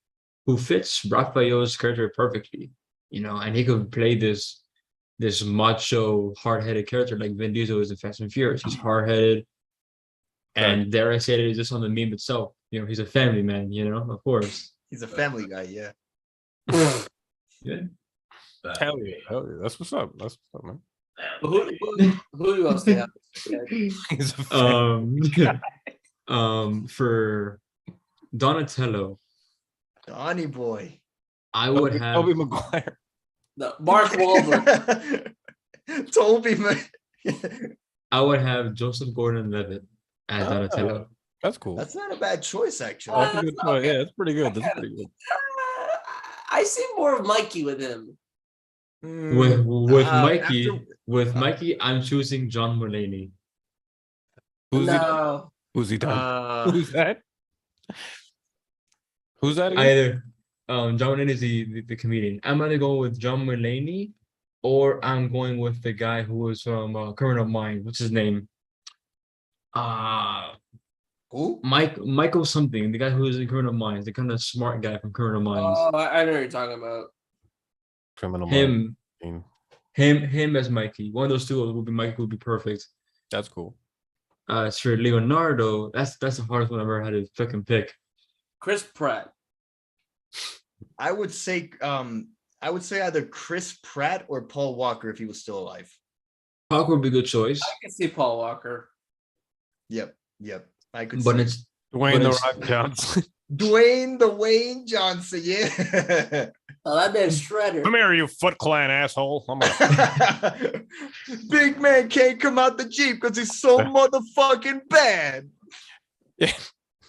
who fits Raphael's character perfectly, you know, and he could play this macho, hard-headed character like Vin Diesel is in Fast and Furious. He's hard-headed, and dare I say it, just on the meme itself, you know, he's a family man, you know, of course. He's a family guy, yeah. Yeah. Hell yeah, that's what's up. That's what's up, man. Who else they have? He's a fan. For Donatello, Donnie boy. I would have Tobey Maguire. No, Mark Wahlberg. Toby, man. I would have Joseph Gordon-Levitt as Donatello. That's cool. That's not a bad choice, actually. That's a good choice. Yeah, that's pretty good. That's pretty good. I see more of Mikey with him. With Mikey, after- Mikey, I'm choosing John Mulaney. Who's he? No. Who's he done? Who's that? Who's that again? Either John Mulaney is the comedian. I'm either going with John Mulaney or I'm going with the guy who was from Criminal Minds. What's his name? Who? Michael something, the guy who was in Criminal Minds, the kind of smart guy from Criminal Minds. Oh, I know what you're talking about. Criminal him, Mind. him as Mikey. One of those two would be Mikey would be perfect. That's cool. As for Leonardo, that's the hardest one I've ever had to fucking pick. Chris Pratt. I would say either Chris Pratt or Paul Walker if he was still alive. Parker would be a good choice, I can see Paul Walker. Yep. I could but see it's Dwayne the it's- Rock Johnson. Dwayne the Wayne Johnson, yeah. Oh, that man's Shredder. Come here, you Foot Clan asshole. I'm gonna... Big man can't come out the Jeep because he's so motherfucking bad.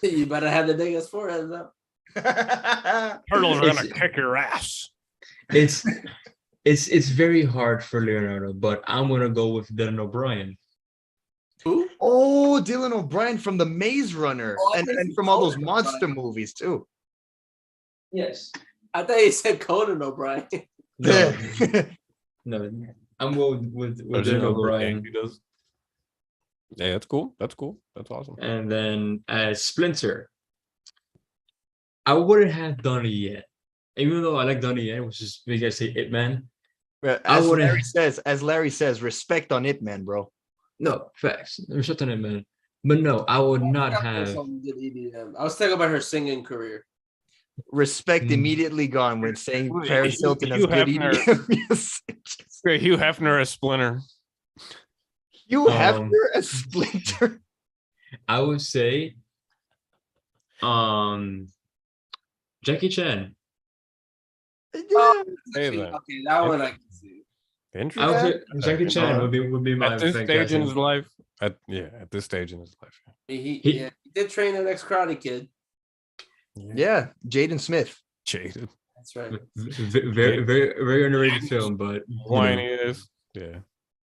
You better have the biggest forehead though. Turtles are gonna kick your ass. it's very hard for Leonardo, but I'm gonna go with Dylan O'Brien. Who? Oh, Dylan O'Brien from the Maze Runner Oh, I and think from all those Conan monster O'Brien. movies too. Yes. I thought you said Conan O'Brien. No, no. I'm going with Dylan O'Brien. He does. Yeah, that's cool. That's cool. That's awesome. And then as Splinter, I wouldn't have Donnie Yen. Even though I like Donnie Yen, which is you guys say It Man. As wouldn't- Larry says, respect on it, man, bro. No, facts. Respect on It Man. But no, I would not have. Some good EDM. I was thinking about her singing career. Respect Mm. immediately gone when saying Hugh- Paris Hilton has Hugh good Hefner. EDM music. Great, Hugh Hefner as Splinter. You Hefner as Splinter. I would say, Jackie Chan. Yeah. Hey, Okay, then. that one I can see. I would Interesting. say Jackie Chan would be my At this fan stage in his casting. life. At this stage in his life. He He- did train an ex-Karate Kid. Yeah, Jaden Smith. Jaded. That's right. Very, very underrated film, but you know. Whiny is. Yeah.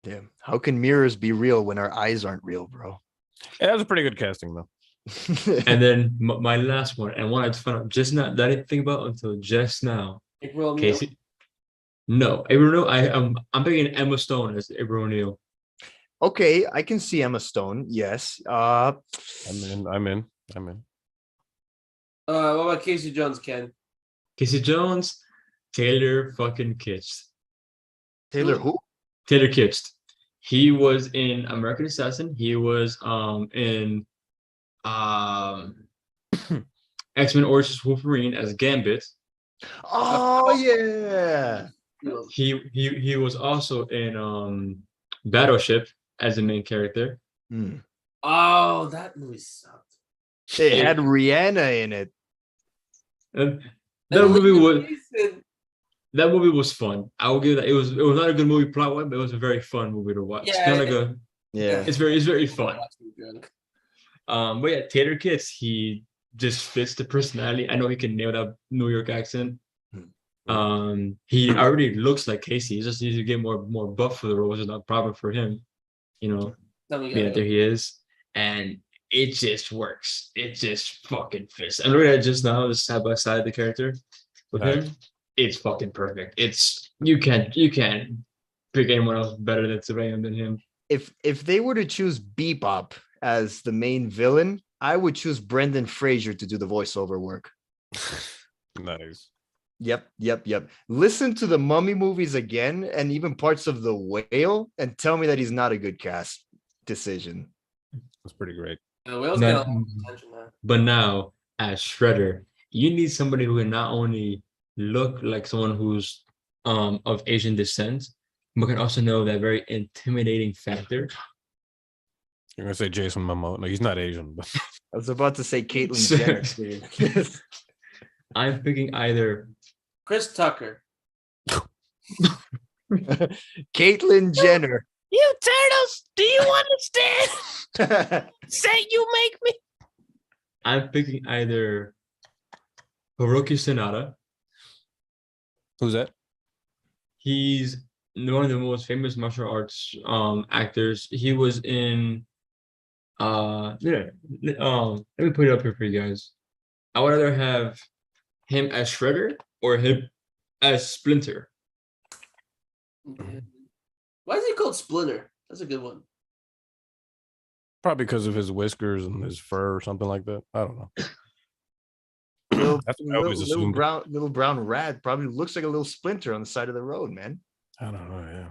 Damn. How can mirrors be real when our eyes aren't real, bro? Yeah, that was a pretty good casting though. And then my last one, and one I found out just now that I didn't think about until just now. April O'Neil. Casey. No, April O'Neil. I'm picking Emma Stone as April O'Neil. Okay, I can see Emma Stone. Yes. I'm in. What about Casey Jones, Ken? Casey Jones, Taylor fucking Kitsch. Taylor who? Taylor Kitsch. He was in American Assassin. He was in X-Men Origins Wolverine as Gambit. Oh yeah. He was also in Battleship as the main character. Hmm. Oh, that movie sucked. It had Rihanna in it. And And that movie Liam was Neeson. that movie was fun. I will give that. It was not a good movie plot wise, but it was a very fun movie to watch. Yeah, Kind of like a. Yeah. It's very fun. Watch me drunk. But yeah, Tater Kids, he just fits the personality. I know he can nail that New York accent. He already looks like Casey. He just needs to get more buff for the role, which is not proper for him. You know, Then we being got that there he is, and it just works. It just fucking fits. I'm looking at it just now, just side by side the character with Nice. him. It's fucking perfect. It's you can't pick anyone else better than Sabayam than him. If they were to choose Bebop as the main villain, I would choose Brendan Fraser to do the voiceover work. Nice. Yep. Listen to the Mummy movies again and even parts of The Whale and tell me that he's not a good cast decision. That's pretty great. The whale's No- got a lot of attention now. But now, as Shredder, you need somebody who can not only look like someone who's of Asian descent, but can also know that very intimidating factor. You're gonna say Jason Momoa? No, he's not Asian, but I was about to say Caitlyn Sir. Jenner. I'm picking either Chris Tucker. Caitlyn Jenner. You turtles, do you understand? Say you make me. I'm picking either Hiroki Sanada. who's that? He's one of the most famous martial arts actors. He was in let me put it up here for you guys. I would rather have him as Shredder or him as Splinter. Why is he called Splinter? That's a good one. Probably because of his whiskers and his fur or something like that. I don't know. That's what I always assumed. Little brown rat probably looks like a little splinter on the side of the road, man. I don't know. Yeah.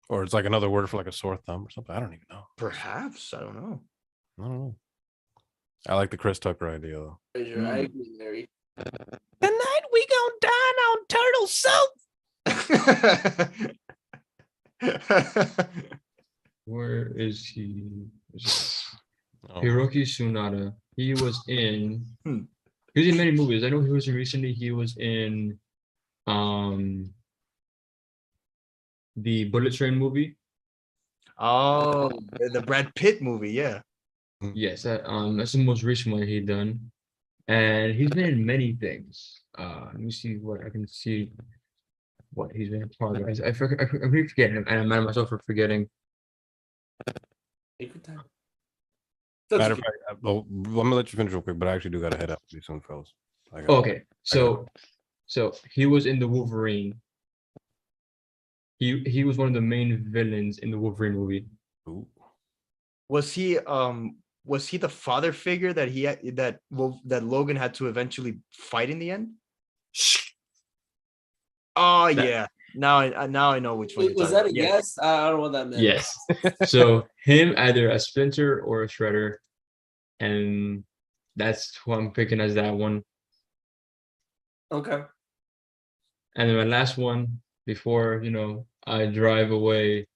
Or it's like another word for like a sore thumb or something. I don't even know. Perhaps. I don't know. I don't know. I like the Chris Tucker idea though. Fraser, I agree, Larry. Tonight we gonna dine on turtle soup. Where is he? Oh, Hiroki Tsunada. He was in Hmm. he was in many movies. I know he was in recently. He was in the Bullet Train movie. Oh, the Brad Pitt movie, yeah. Yes, that's the most recent one he done. And he's been in many things. Let me see what I can see what he's been a part of. I really forget him, and I'm mad at myself for forgetting. Take your time. matter of fact, well, let me let you finish real quick, but I actually do gotta head out pretty soon, fellas. I got- Okay, so he was in the Wolverine. He was one of the main villains in the Wolverine movie. Ooh. Was he the father figure that he had, that Logan had to eventually fight in the end? Oh yeah. Now I know which one. Wait, you're was that talking a about. yes? I don't know what that meant. Yes. So him either a Splinter or a Shredder, and that's who I'm picking as that one. Okay. And then my last one before I drive away,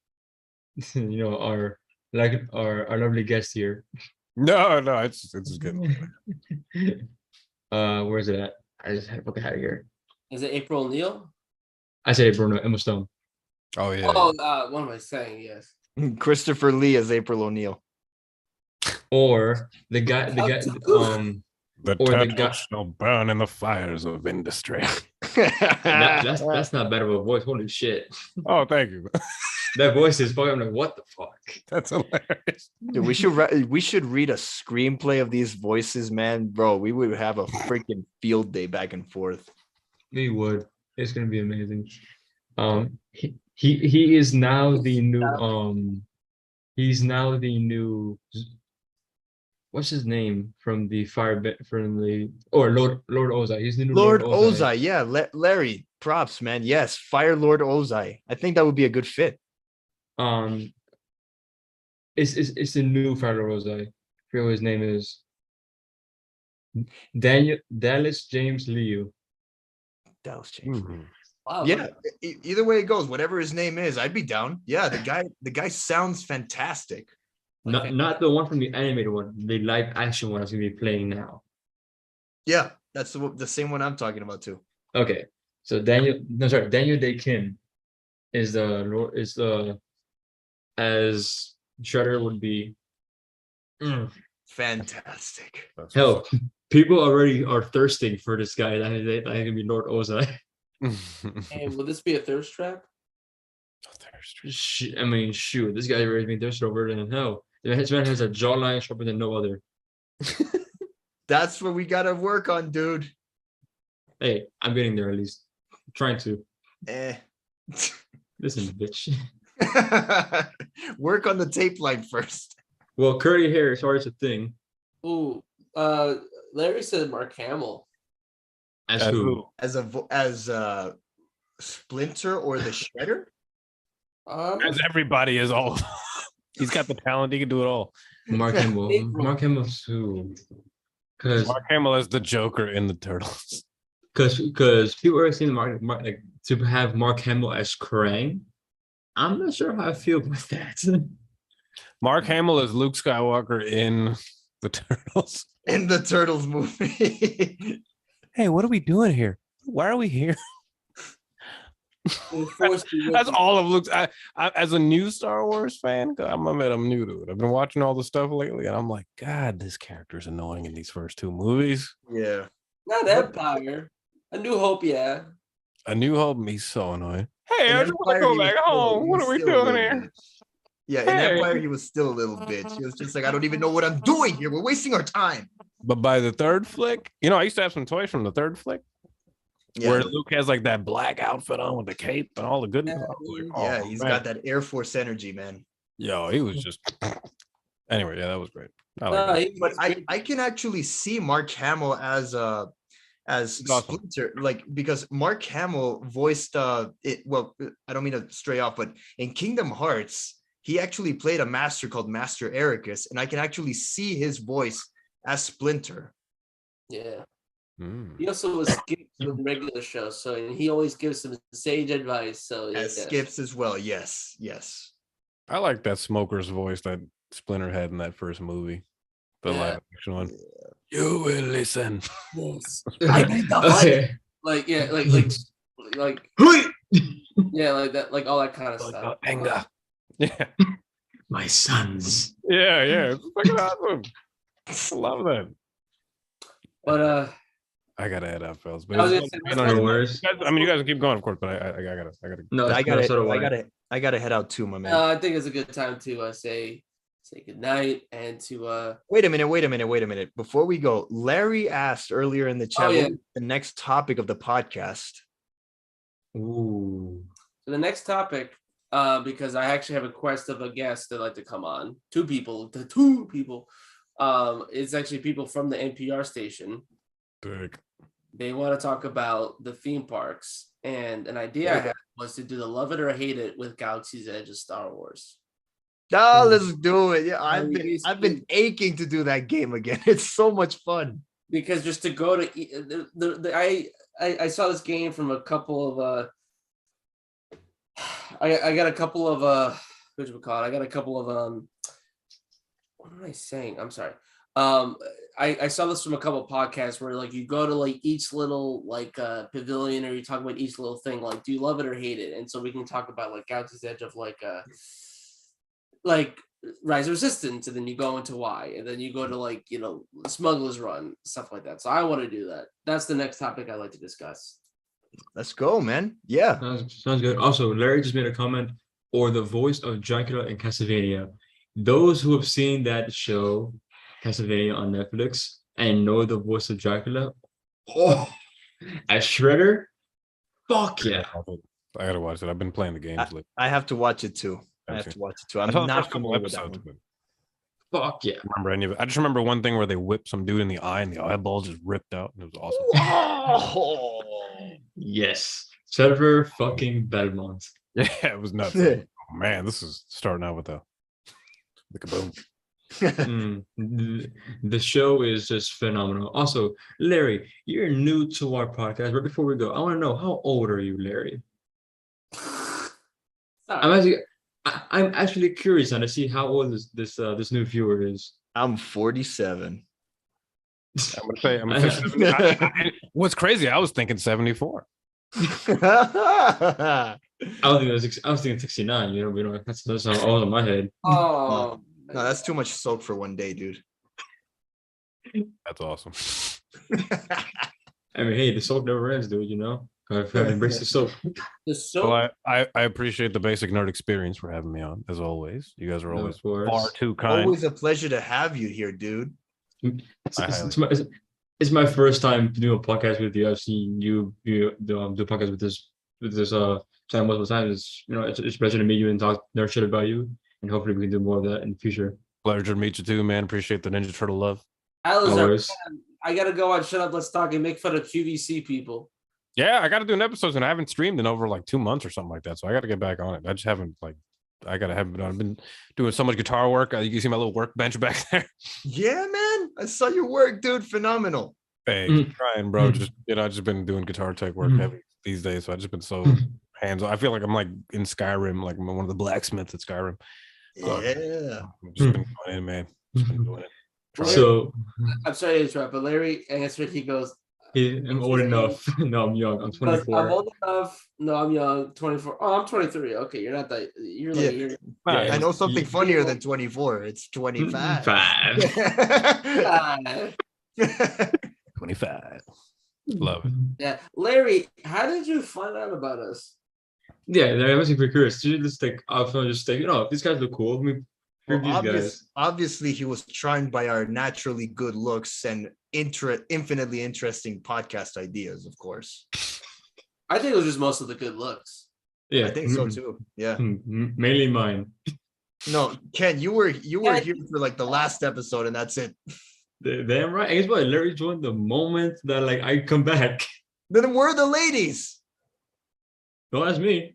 our lovely guest here. No, it's good. Where's it at? I just had to look at it here. Is it April O'Neil? I say Bruno Emma Stone. Oh yeah. Oh, what am I saying? Yes. Christopher Lee as April O'Neil. Or the guy The or the turtles guy- shall burn in the fires of industry. that's not bad of a voice. Holy shit. Oh, thank you. That voice is fucking. I'm like, what the fuck? That's hilarious. Dude, we should read a screenplay of these voices, man. Bro, we would have a freaking field day back and forth. We would. It's gonna be amazing. He is now the new he's now the new what's his name from the Lord Ozai. He's the new Lord Ozai, yeah, Larry, props, man. Yes, Fire Lord Ozai. I think that would be a good fit. It's the new Fire Lord Ozai. I forget what his name is. Dallas James Liu. Dallas James. Mhm. Wow. Yeah, either way it goes, whatever his name is, I'd be down. Yeah, the guy sounds fantastic. Not the one from the animated one, the live action one that's gonna be playing now. Yeah, that's the same one I'm talking about too. Okay, so Daniel Day Kim is the as Shredder would be. Fantastic. That's Hell, people already are thirsting for this guy. That can be Lord Ozai. Hey, will this be a thirst trap? I mean, shoot, this guy already been thirsty over than hell. This man has a jawline sharper than no other. That's what we gotta work on, dude. Hey, I'm getting there at least. I'm trying to. Eh. Listen, bitch. Work on the tape line first. Well, curly hair is always a thing. Ooh, Larry said Mark Hamill. As who? As Splinter or the Shredder. As everybody is all. He's got the talent. He can do it all. Mark Hamill. Mark Hamill's who? Because Mark Hamill is the Joker in the Turtles. because people are seeing Mark like to have Mark Hamill as Krang. I'm not sure how I feel about that. Mark Hamill is Luke Skywalker in the Turtles. In the Turtles movie. Hey, what are we doing here? Why are we here? That's all of Luke's. I as a new Star Wars fan, I'm new to it. I've been watching all the stuff lately, and I'm like, God, this character's annoying in these first two movies. Yeah. Not Empire. A New Hope, yeah. A New Hope, he's so annoying. Hey, In I just want to Empire, go he back was still- home. he What was are we still a doing little here? bitch. Yeah, in Hey. Empire, he was still a little bitch. He was just like, I don't even know what I'm doing here. We're wasting our time. But by the third flick, I used to have some toys from the third flick Yeah, where Luke has like that black outfit on with the cape and all the goodness. I was like, yeah, oh, he's man. got that Air Force energy, man. Yo, he was just. Anyway, yeah, that was great. I like No, that. he- But I can actually see Mark Hamill as He's awesome. Splinter, like because Mark Hamill voiced it. Well, I don't mean to stray off, but in Kingdom Hearts, he actually played a master called Master Ericus, and I can actually see his voice as Splinter. yeah. Mm. He also was Skips with the regular show, so he always gives some sage advice. So yeah. As Skips as well. Yes, yes. I like that smoker's voice that Splinter had in that first movie, the Yeah. live action one. You will listen. Yes. I need the money. Okay. Like yeah, like yeah, like that, like all that kind of stuff. Anger. Yeah, My sons. yeah. It's fucking awesome. I love that. But I gotta head out, fellas. But I was it's gonna fun say, being on No here. worries. I mean, you guys can keep going, of course, but I gotta. No, I got so do I gotta head out too, my man. I think it's a good time to say good night and to Wait a minute. Before we go, Larry asked earlier in the chat yeah. what was the next topic of the podcast. Ooh. so the next topic, because I actually have a request of a guest that'd like to come on. Two people. It's actually people from the NPR station. Big. They want to talk about the theme parks, and an idea I had was to do the Love It or Hate It with Galaxy's Edge of Star Wars. Oh, let's do it. Yeah, I've basically- been aching to do that game again. It's so much fun. Because just to go to I saw this game from a couple of I got a couple of what do you call it? I got a couple of what am I saying? I'm sorry. I saw this from a couple of podcasts where like you go to like each little like pavilion, or you talk about each little thing, like do you love it or hate it? And so we can talk about like Galaxy's Edge of like Rise of Resistance, and then you go into why, and then you go to like Smuggler's Run, stuff like that. So I want to do that. That's the next topic I'd like to discuss. Let's go, man. Yeah. Sounds good. Also, Larry just made a comment, or the voice of Dracula in Castlevania. Those who have seen that show, Castlevania on Netflix, and know the voice of Dracula, as Shredder, fuck yeah. I gotta watch it. I've been playing the games lately. I have to watch it too. I have Okay. to watch it too. I I'm saw the not first couple familiar with that episodes, one. but Fuck yeah. I don't remember any of it. I just remember one thing where they whipped some dude in the eye and the eyeball just ripped out, and it was awesome. Oh. Yes. Trevor fucking Belmont. Yeah, it was nuts. Oh, man, this is starting out with a boom. The show is just phenomenal. Also, Larry, you're new to our podcast. Right before we go, I want to know, how old are you, Larry? I'm I'm actually curious and to see how old this new viewer is. I'm 47. I'm gonna say I'm officially. What's crazy? I was thinking 74. I don't think it was. I was thinking 69. You know, we don't. That's how old in my head. Oh, No, that's too much soak for one day, dude. That's awesome. I mean, hey, the soap never ends, dude. You know, I've embraced the soap. the soap. Well, I appreciate the basic nerd experience for having me on, as always. You guys are No, always of course. far too kind. Always a pleasure to have you here, dude. It's my first time doing a podcast with you. I've seen you do a podcast with this channel multiple times. It's a pleasure to meet you and talk nerd shit about you. And hopefully we can do more of that in the future. Pleasure to meet you too, man. Appreciate the Ninja Turtle love. Alizar, Always. I gotta go on Shut Up, Let's Talk and make fun of QVC people. Yeah, I got to do an episode, and I haven't streamed in over like 2 months or something like that. So I got to get back on it. I just haven't I've been doing so much guitar work. You can see my little workbench back there. Yeah, man. I saw your work, dude. Phenomenal. Hey, Mm. trying, bro. Just I just been doing guitar tech work Mm. heavy these days. So I just been so hands on. I feel like I'm like in Skyrim, like I'm one of the blacksmiths at Skyrim. So Yeah. I've just been going in, man. Just been doing it. Trying. So I'm sorry to interrupt, but Larry answered. He goes, I'm old enough. No, I'm young. I'm he goes, 24. I'm old enough. No, I'm young. 24. Oh, I'm 23. Okay, you're not that. You're like, Yeah. you're, Nice. I know something You- funnier than 24. It's 25. 25. Love it. yeah, Larry, how did you find out about us? Yeah, I was super curious. Did you just think, these guys look cool. Let me Well, these guys. obviously, he was charmed by our naturally good looks and infinitely interesting podcast ideas, of course. I think it was just most of the good looks. Yeah, I think so too. Yeah. Mainly mine. No, Ken, you were Yeah. here for like the last episode, and that's it. Damn right. And guess what? Larry joined the moment that I come back. Then where are the ladies? Don't ask me.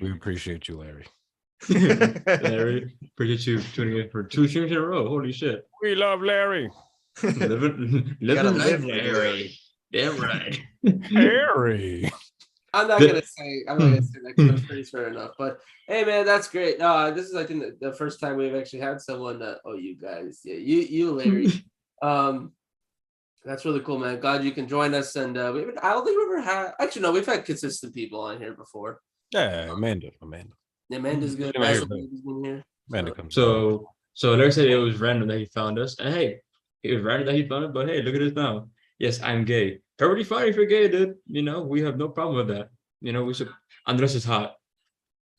We appreciate you, Larry. Larry, appreciate you tuning in for 2 streams in a row. Holy shit. We love Larry. Living Gotta life, live like Larry. Larry. Damn right. Harry. I'm not gonna say that because that's pretty fair enough. But hey, man, that's great. No, this is I think the first time we've actually had someone. You guys, yeah, you, Larry. That's really cool, man. Glad you can join us. And I don't think we've ever had. Actually, no, we've had consistent people on here before. Yeah, Amanda. Yeah, Amanda's good. Yeah, Basil's been here. Amanda comes. So Larry said it was random that he found us. And hey, it was random that he found it, but hey, look at this now. Yes, I'm gay. Totally fine if you're gay, dude. We have no problem with that. We should Andres is hot.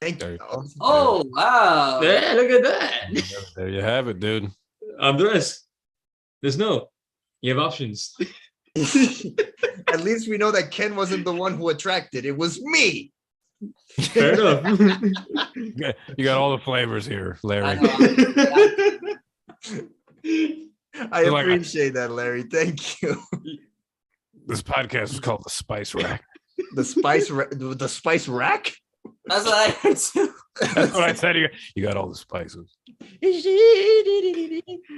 Thank you. Oh wow! Yeah, look at that. There you have it, dude. Andres. You have options. At least we know that Ken wasn't the one who attracted. It was me. Fair enough. You got all the flavors here, Larry. I Like- appreciate that, Larry. Thank you. This podcast is called the Spice Rack. The spice rack. That's what I heard too. That's what I said. You got all the spices.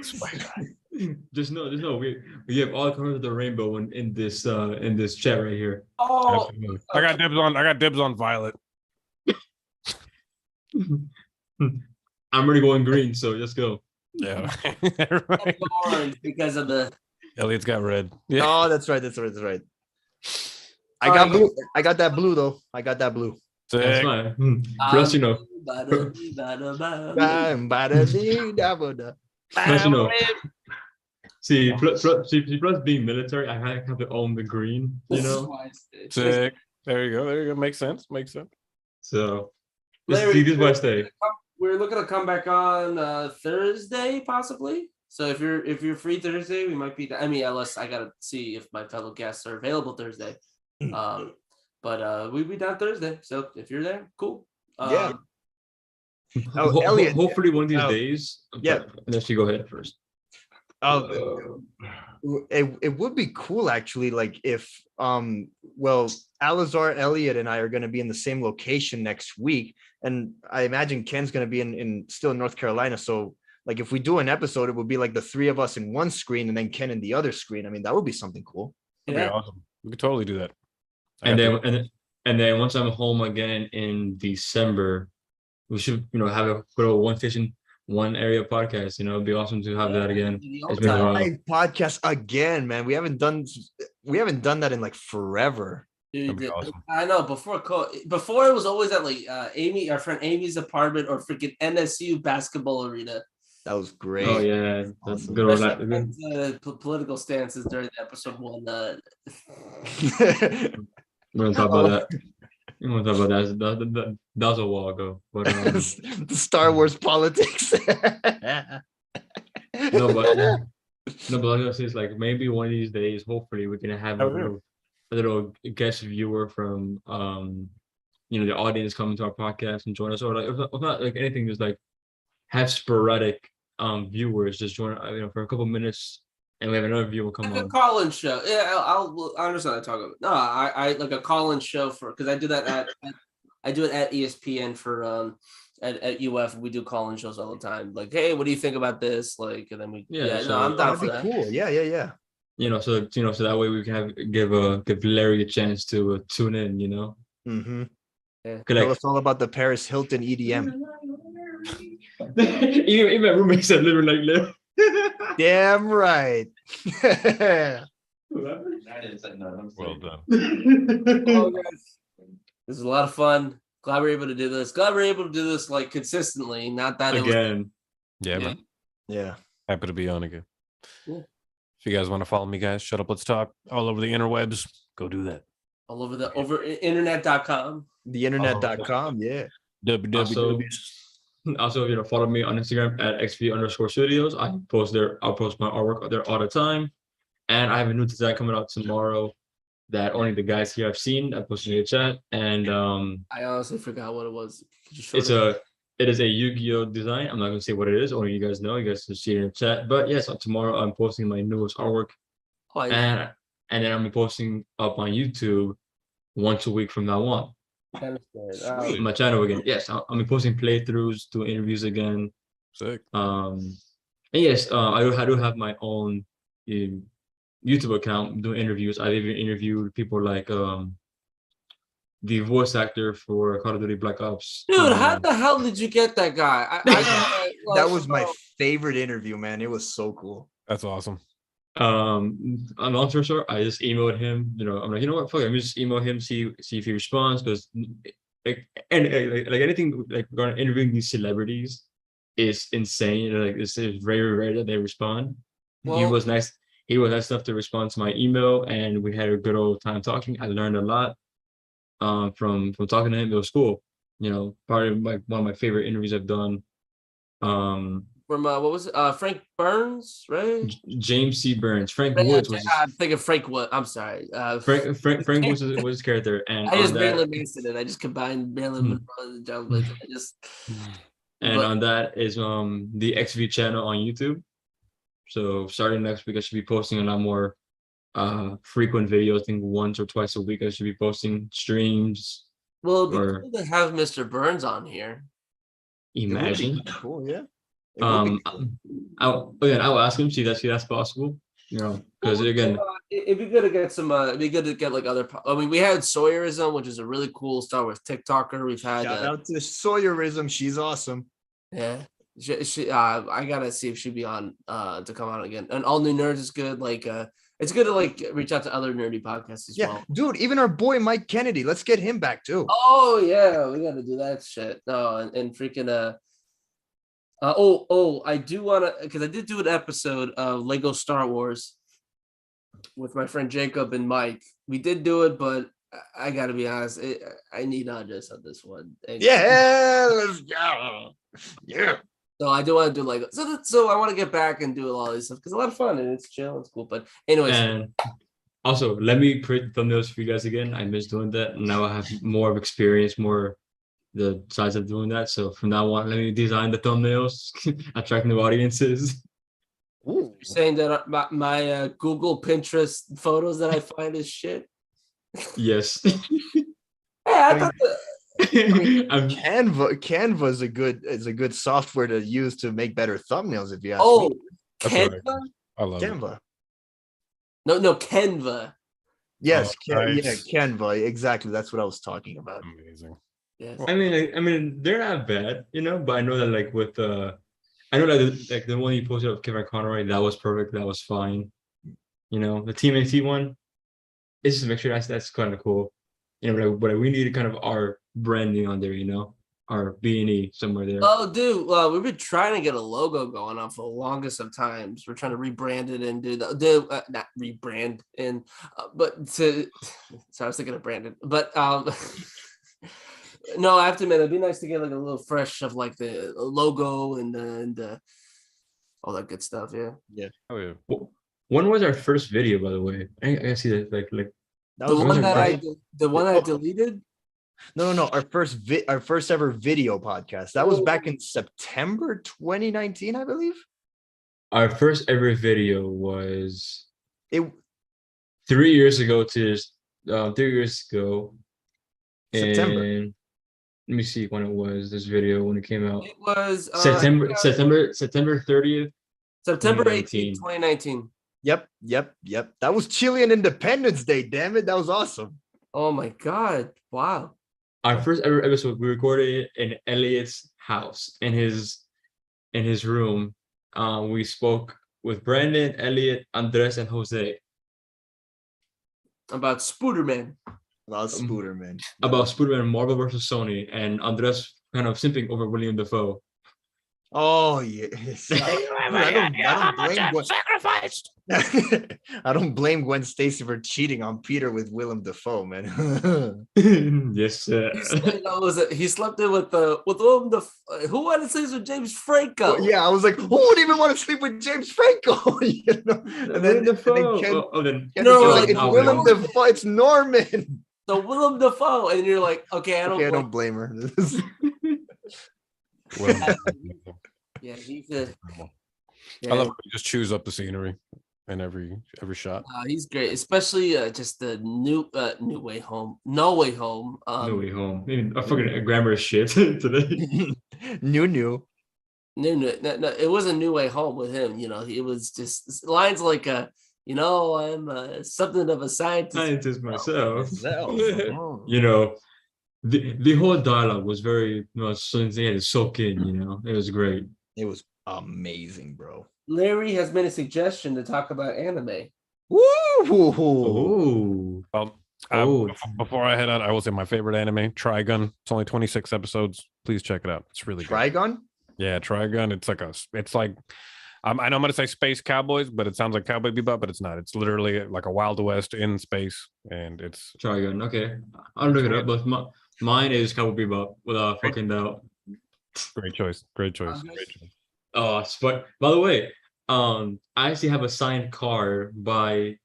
Spice Rack. There's no we have all colors of the rainbow in this chat right here. Oh, Absolutely. I got dibs on violet. I'm already going green, so let's go. Yeah. and orange because of the. Elliot's got red. Yeah. Oh, that's right. I got blue. I got that blue though. I got that blue. That's Sick. fine. Plus, see, plus being military, I have to own the green, Sick. There you go. Makes sense. So Larry, this is why I stay. We're looking to come back on Thursday, possibly. So if you're free Thursday, we might be. I mean, unless I gotta see if my fellow guests are available Thursday. But we'll be down Thursday. So if you're there, cool. Yeah. Oh, Elliot. Hopefully one of these days. Yeah. Unless you go ahead first. It would be cool actually, like if Alizar, Elliot, and I are going to be in the same location next week, and I imagine Ken's going to be still in North Carolina. So like if we do an episode, it would be like the 3 of us in one screen and then Ken in the other screen. I mean, that would be something cool. That'd be awesome. We could totally do that. And then And then once I'm home again in December, we should, have a good old one station, one area podcast. It'd be awesome to have that again. It's been a while. Live podcast again, man. We haven't done that in like forever. That'd be awesome. I know before it was always at like our friend Amy's apartment or freaking NSU basketball arena. That was great. Oh yeah, that's Awesome. good old Especially that. political stances during the episode 1. We're gonna talk about that. We're gonna talk about that. That was a while ago. But The Star Wars politics. no, but I was gonna say is like maybe one of these days, hopefully, we can have Oh, yeah. a little guest viewer from the audience coming to our podcast and join us, or like if not like anything, just like have sporadic viewers just join for a couple minutes, and we have another viewer come like a on. call-in show. Yeah, I understand what I'm talking about. No, I like a call-in show because I do that I do it at ESPN for at UF. We do call-in shows all the time. Like, hey, what do you think about this? Like, and then I'm down for that. Cool. Yeah. So that way we can give Larry a chance to tune in. Mm-hmm. Yeah. Tell us all about the Paris Hilton EDM. Even my roommate said living like Larry. Damn right. That is Well done. Oh, guys, this is a lot of fun. Glad we're able to do this. Glad we're able to do this like consistently. Not that again. Yeah, man. Yeah. Happy to be on again. Yeah. If you guys want to follow me, guys, shut up, let's talk all over the interwebs. Go do that. all over internet.com. The internet.com. Yeah. www. Also, follow me on Instagram at xv_studios. I'll post my artwork there all the time. And I have a new design coming out tomorrow that only the guys here have seen. I posted in the chat. And I honestly forgot what it was. it is a Yu-Gi-Oh design. I'm not gonna say what it is, only you guys know. You guys can see it in the chat. But yes, tomorrow I'm posting my newest artwork. Oh, yeah. And then I'm posting up on YouTube once a week from now on. My channel again. Yes, I'll be posting playthroughs, doing interviews again. Sick. And yes, I do have my own YouTube account doing interviews. I've even interviewed people like the voice actor for Call of Duty Black Ops. Dude, how the hell did you get that guy? That was my favorite interview, man. It was so cool. That's awesome. I'm not so sure. I just emailed him. I'm like, you know what? Fuck it. Let me just email him, see if he responds. Because like anything like regarding interviewing these celebrities is insane. Like it's very rare that they respond. Well, he was nice. He was nice enough to respond to my email, and we had a good old time talking. I learned a lot from talking to him. It was cool. Probably one of my favorite interviews I've done. From what was it? Frank Burns, right? James C. Burns. Frank Woods was. I'm thinking Frank Wood. I'm sorry. Frank Woods was his character, and I just Marilyn Manson it. I just combined Marilyn Monroe and John Legend. On that is the XV channel on YouTube. So starting next week, I should be posting a lot more frequent videos. I think once or twice a week I should be posting streams. Well, it'd be cool to have Mr. Burns on here. Imagine. Cool, yeah. I'll ask him, see that's possible. Because again, it'd be good to get some. It'd be good to get like other. I mean, we had Sawyerism, which is a really cool Star Wars TikToker. We've had shout out to Sawyerism. She's awesome. Yeah, she I gotta see if she'd be on to come on again. And All New Nerds is good. Like it's good to like reach out to other nerdy podcasts as well. Dude, even our boy Mike Kennedy. Let's get him back too. Oh yeah, we gotta do that shit. No, and freaking I do want to, because I did do an episode of Lego Star Wars with my friend Jacob and Mike. We did do it, but I got to be honest, I need Andres on this one. Yeah, let's go. Yeah. So I do want to do Lego. So I want to get back and do all this stuff because it's a lot of fun and it's chill. It's cool. But anyways. And also, let me create thumbnails for you guys again. I miss doing that. Now I have more of experience, the size of doing that. So from now on, let me design the thumbnails, attract new audiences. Ooh. You're saying that my Google Pinterest photos that I find is shit? Yes. Hey, I thought Canva is a good software to use to make better thumbnails. If you ask me. Canva. I love Canva. No, Canva. Yes, yeah, nice. Canva. Exactly. That's what I was talking about. Amazing. Yes. I mean, they're not bad, you know. But I know that like with I know that like the one you posted of Kevin Conroy, that was perfect. That was fine. You know, the Team AT one, it's just to make sure that's kind of cool. You know, but we need kind of our branding on there. You know, our B&E somewhere there. Oh, dude, we've been trying to get a logo going on for the longest of times. We're trying to rebrand it and not rebrand and, but to, so I was thinking of Brandon, but no, I have to admit, it'd be nice to get like a little fresh of like the logo and all that good stuff. Yeah. Oh yeah. When was our first video, by the way? I see that like That The was one our that first- the one I Oh. deleted. no. Our first ever video podcast. That was back in September 2019, I believe. our first ever video was It 3 years ago to 3 years ago. September. And let me see when it was this video when it came out. It was September 30th, September 18th, 2019. 2019. Yep. That was Chilean Independence Day. Damn it, that was awesome. Oh my God. Wow. Our first ever episode, we recorded it in Elliot's house, in his room. We spoke with Brandon, Elliot, Andres, and Jose About Spooderman. About Spooderman. about Spider-Man Marvel versus Sony, and Andres kind of simping over William Dafoe. Oh yes. I don't blame Gwen. Sacrificed. I don't blame Gwen Stacy for cheating on Peter with Willem Dafoe, man. Yes, sir. He slept in with Willem Dafoe. Who wanted to sleep with James Franco? Yeah, I was like, who would even want to sleep with James Franco? You know? And then Ken, Then Ken No, was like, like, it's no, Willem no. Dafoe, it's Norman. So Willem Dafoe, and you're like, okay, I don't blame her. Well, Yeah, he's a. I Yeah, love how you just choose up the scenery in every shot. he's great, especially just the new Way Home, No Way Home. No Way Home. Even I fucking grammar is shit today. New. No, it wasn't New Way Home with him. You know, it was just lines like, I'm something of a scientist. Scientist myself. Oh. You know, the whole dialogue was very, something they had to soak in. You know, it was great. It was amazing, bro. Larry has made a suggestion to talk about anime. Woo! Oh, Well, Oh. before I head on, I will say my favorite anime, Trigun. It's only 26 episodes. Please check it out. It's really good. Trigon? Yeah, Trigun. It's like I know I'm gonna say Space Cowboys, but it sounds like Cowboy Bebop, but it's not. It's literally like a Wild West in space, and it's try again. Okay, I'll look it up. But mine is Cowboy Bebop without fucking doubt. great choice. Great choice. Okay. Great choice. Oh, but by the way, I actually have a signed card by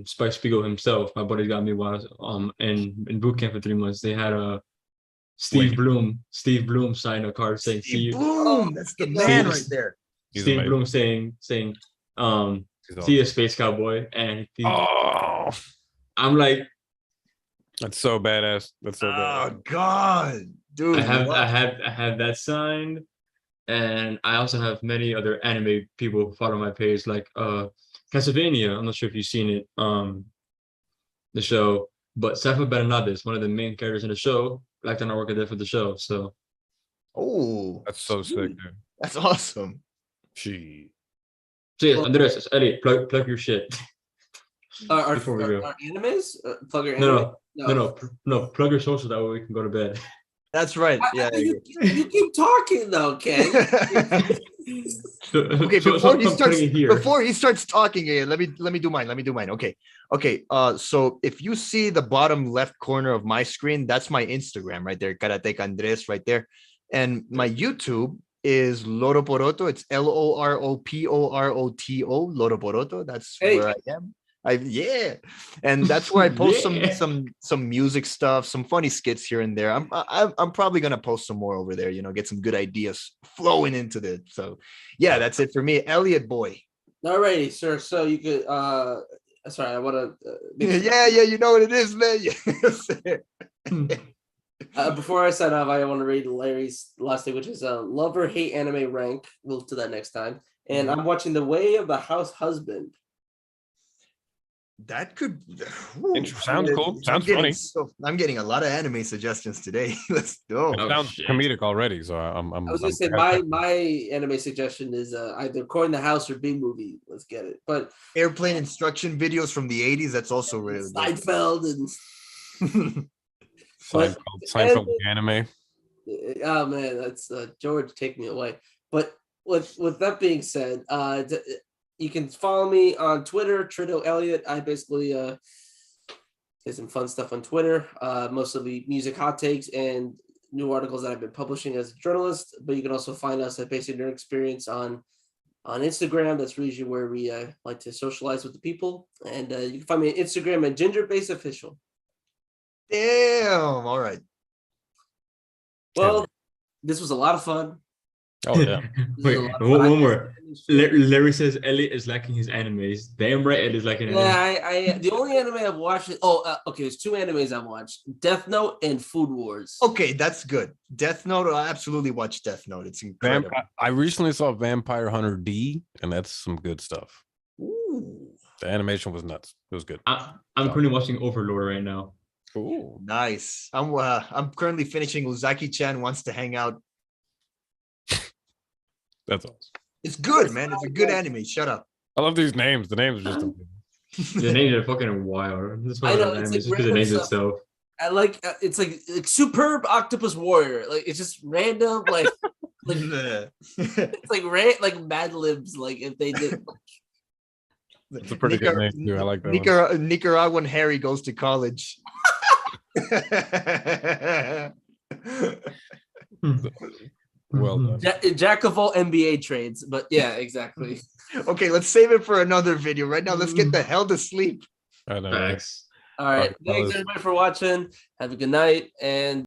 Spike Spiegel himself. My buddy got me while I was in boot camp for 3 months. They had a Steve Bloom signed a card saying see you. Bloom, that's the man right there. He's Steve amazing. Bloom saying He's see you, Space Cowboy, and Oh, I'm like, that's so badass. That's so Oh badass. God, dude. I what? have that signed, and I also have many other anime people who follow my page, like Castlevania. I'm not sure if you've seen it, the show, but Safa Bernades, one of the main characters in the show, blacked on worker there for the show. So Oh, That's so sick, dude. that's awesome. She. so yes, Andres, Elliot, plug your shit. Our Before we go. animes? Plug your anime? No, plug your social, that way we can go to bed. That's right. Yeah. You keep talking though, Ken. Okay, So before I'm he starts putting it here. before he starts talking here, let me do mine. Okay. So if you see the bottom left corner of my screen, that's my Instagram right there. Karateka Andres right there. And my YouTube is Loroporoto. It's LOROPOROTO, Loroporoto. That's Hey. where I am. And that's where I post Yeah. some music stuff, some funny skits here and there. I'm probably gonna post some more over there. Get some good ideas flowing into this. So yeah, that's it for me, Elliot boy. Alrighty, sir. So you could sorry, I want to Yeah, you know what it is, man. before I sign off, I want to read Larry's last thing, which is love or hate anime rank. We'll do that next time. And I'm watching The Way of the House Husband. That could Sounds cool. Sounds funny. I'm getting a lot of anime suggestions today. Let's go. Oh, Sounds shit. comedic already. So I'm. I was gonna say my anime suggestion is either Corn the House or B movie. Let's get it. But Airplane instruction videos from the 80s. That's also really good. Seinfeld and Seinfeld anime. oh man, that's George, take me away. But with that being said, you can follow me on Twitter, Trito Elliott. I basically say some fun stuff on Twitter, mostly music hot takes and new articles that I've been publishing as a journalist. But you can also find us at Basic Nerd Experience on Instagram. That's usually where we like to socialize with the people. And you can find me on Instagram at GingerBase Official. Damn. All right. Well, this was a lot of fun. Oh yeah. Wait, one more. Larry says Elliot is lacking his animes. Damn right, Elliot is lacking anime. Yeah, I the only anime I've watched is okay. There's two animes I've watched: Death Note and Food Wars. Okay, that's good. Death Note. I absolutely watched Death Note. It's incredible. I recently saw Vampire Hunter D, and that's some good stuff. Ooh. The animation was nuts. It was good. I'm currently watching Overlord right now. Ooh. Nice. I'm currently finishing Alizar Chand Wants to Hang Out. That's awesome. It's good, man. It's a good anime. Shut up. I love these names. The names are just The names are fucking wild. That's why I know, anime it's is like just because it names random itself. I like it's like Superb Octopus Warrior. Like it's just random, like it's like Mad Libs. Like if they did. It's a pretty good name too. I like that one. Nicaraguan Harry goes to college. Well done. Jack of all NBA trades, but yeah, exactly. Okay, let's save it for another video. Right now, let's get the hell to sleep. I know. Facts. All right, All right, thanks fellas. everybody for watching. Have a good night and.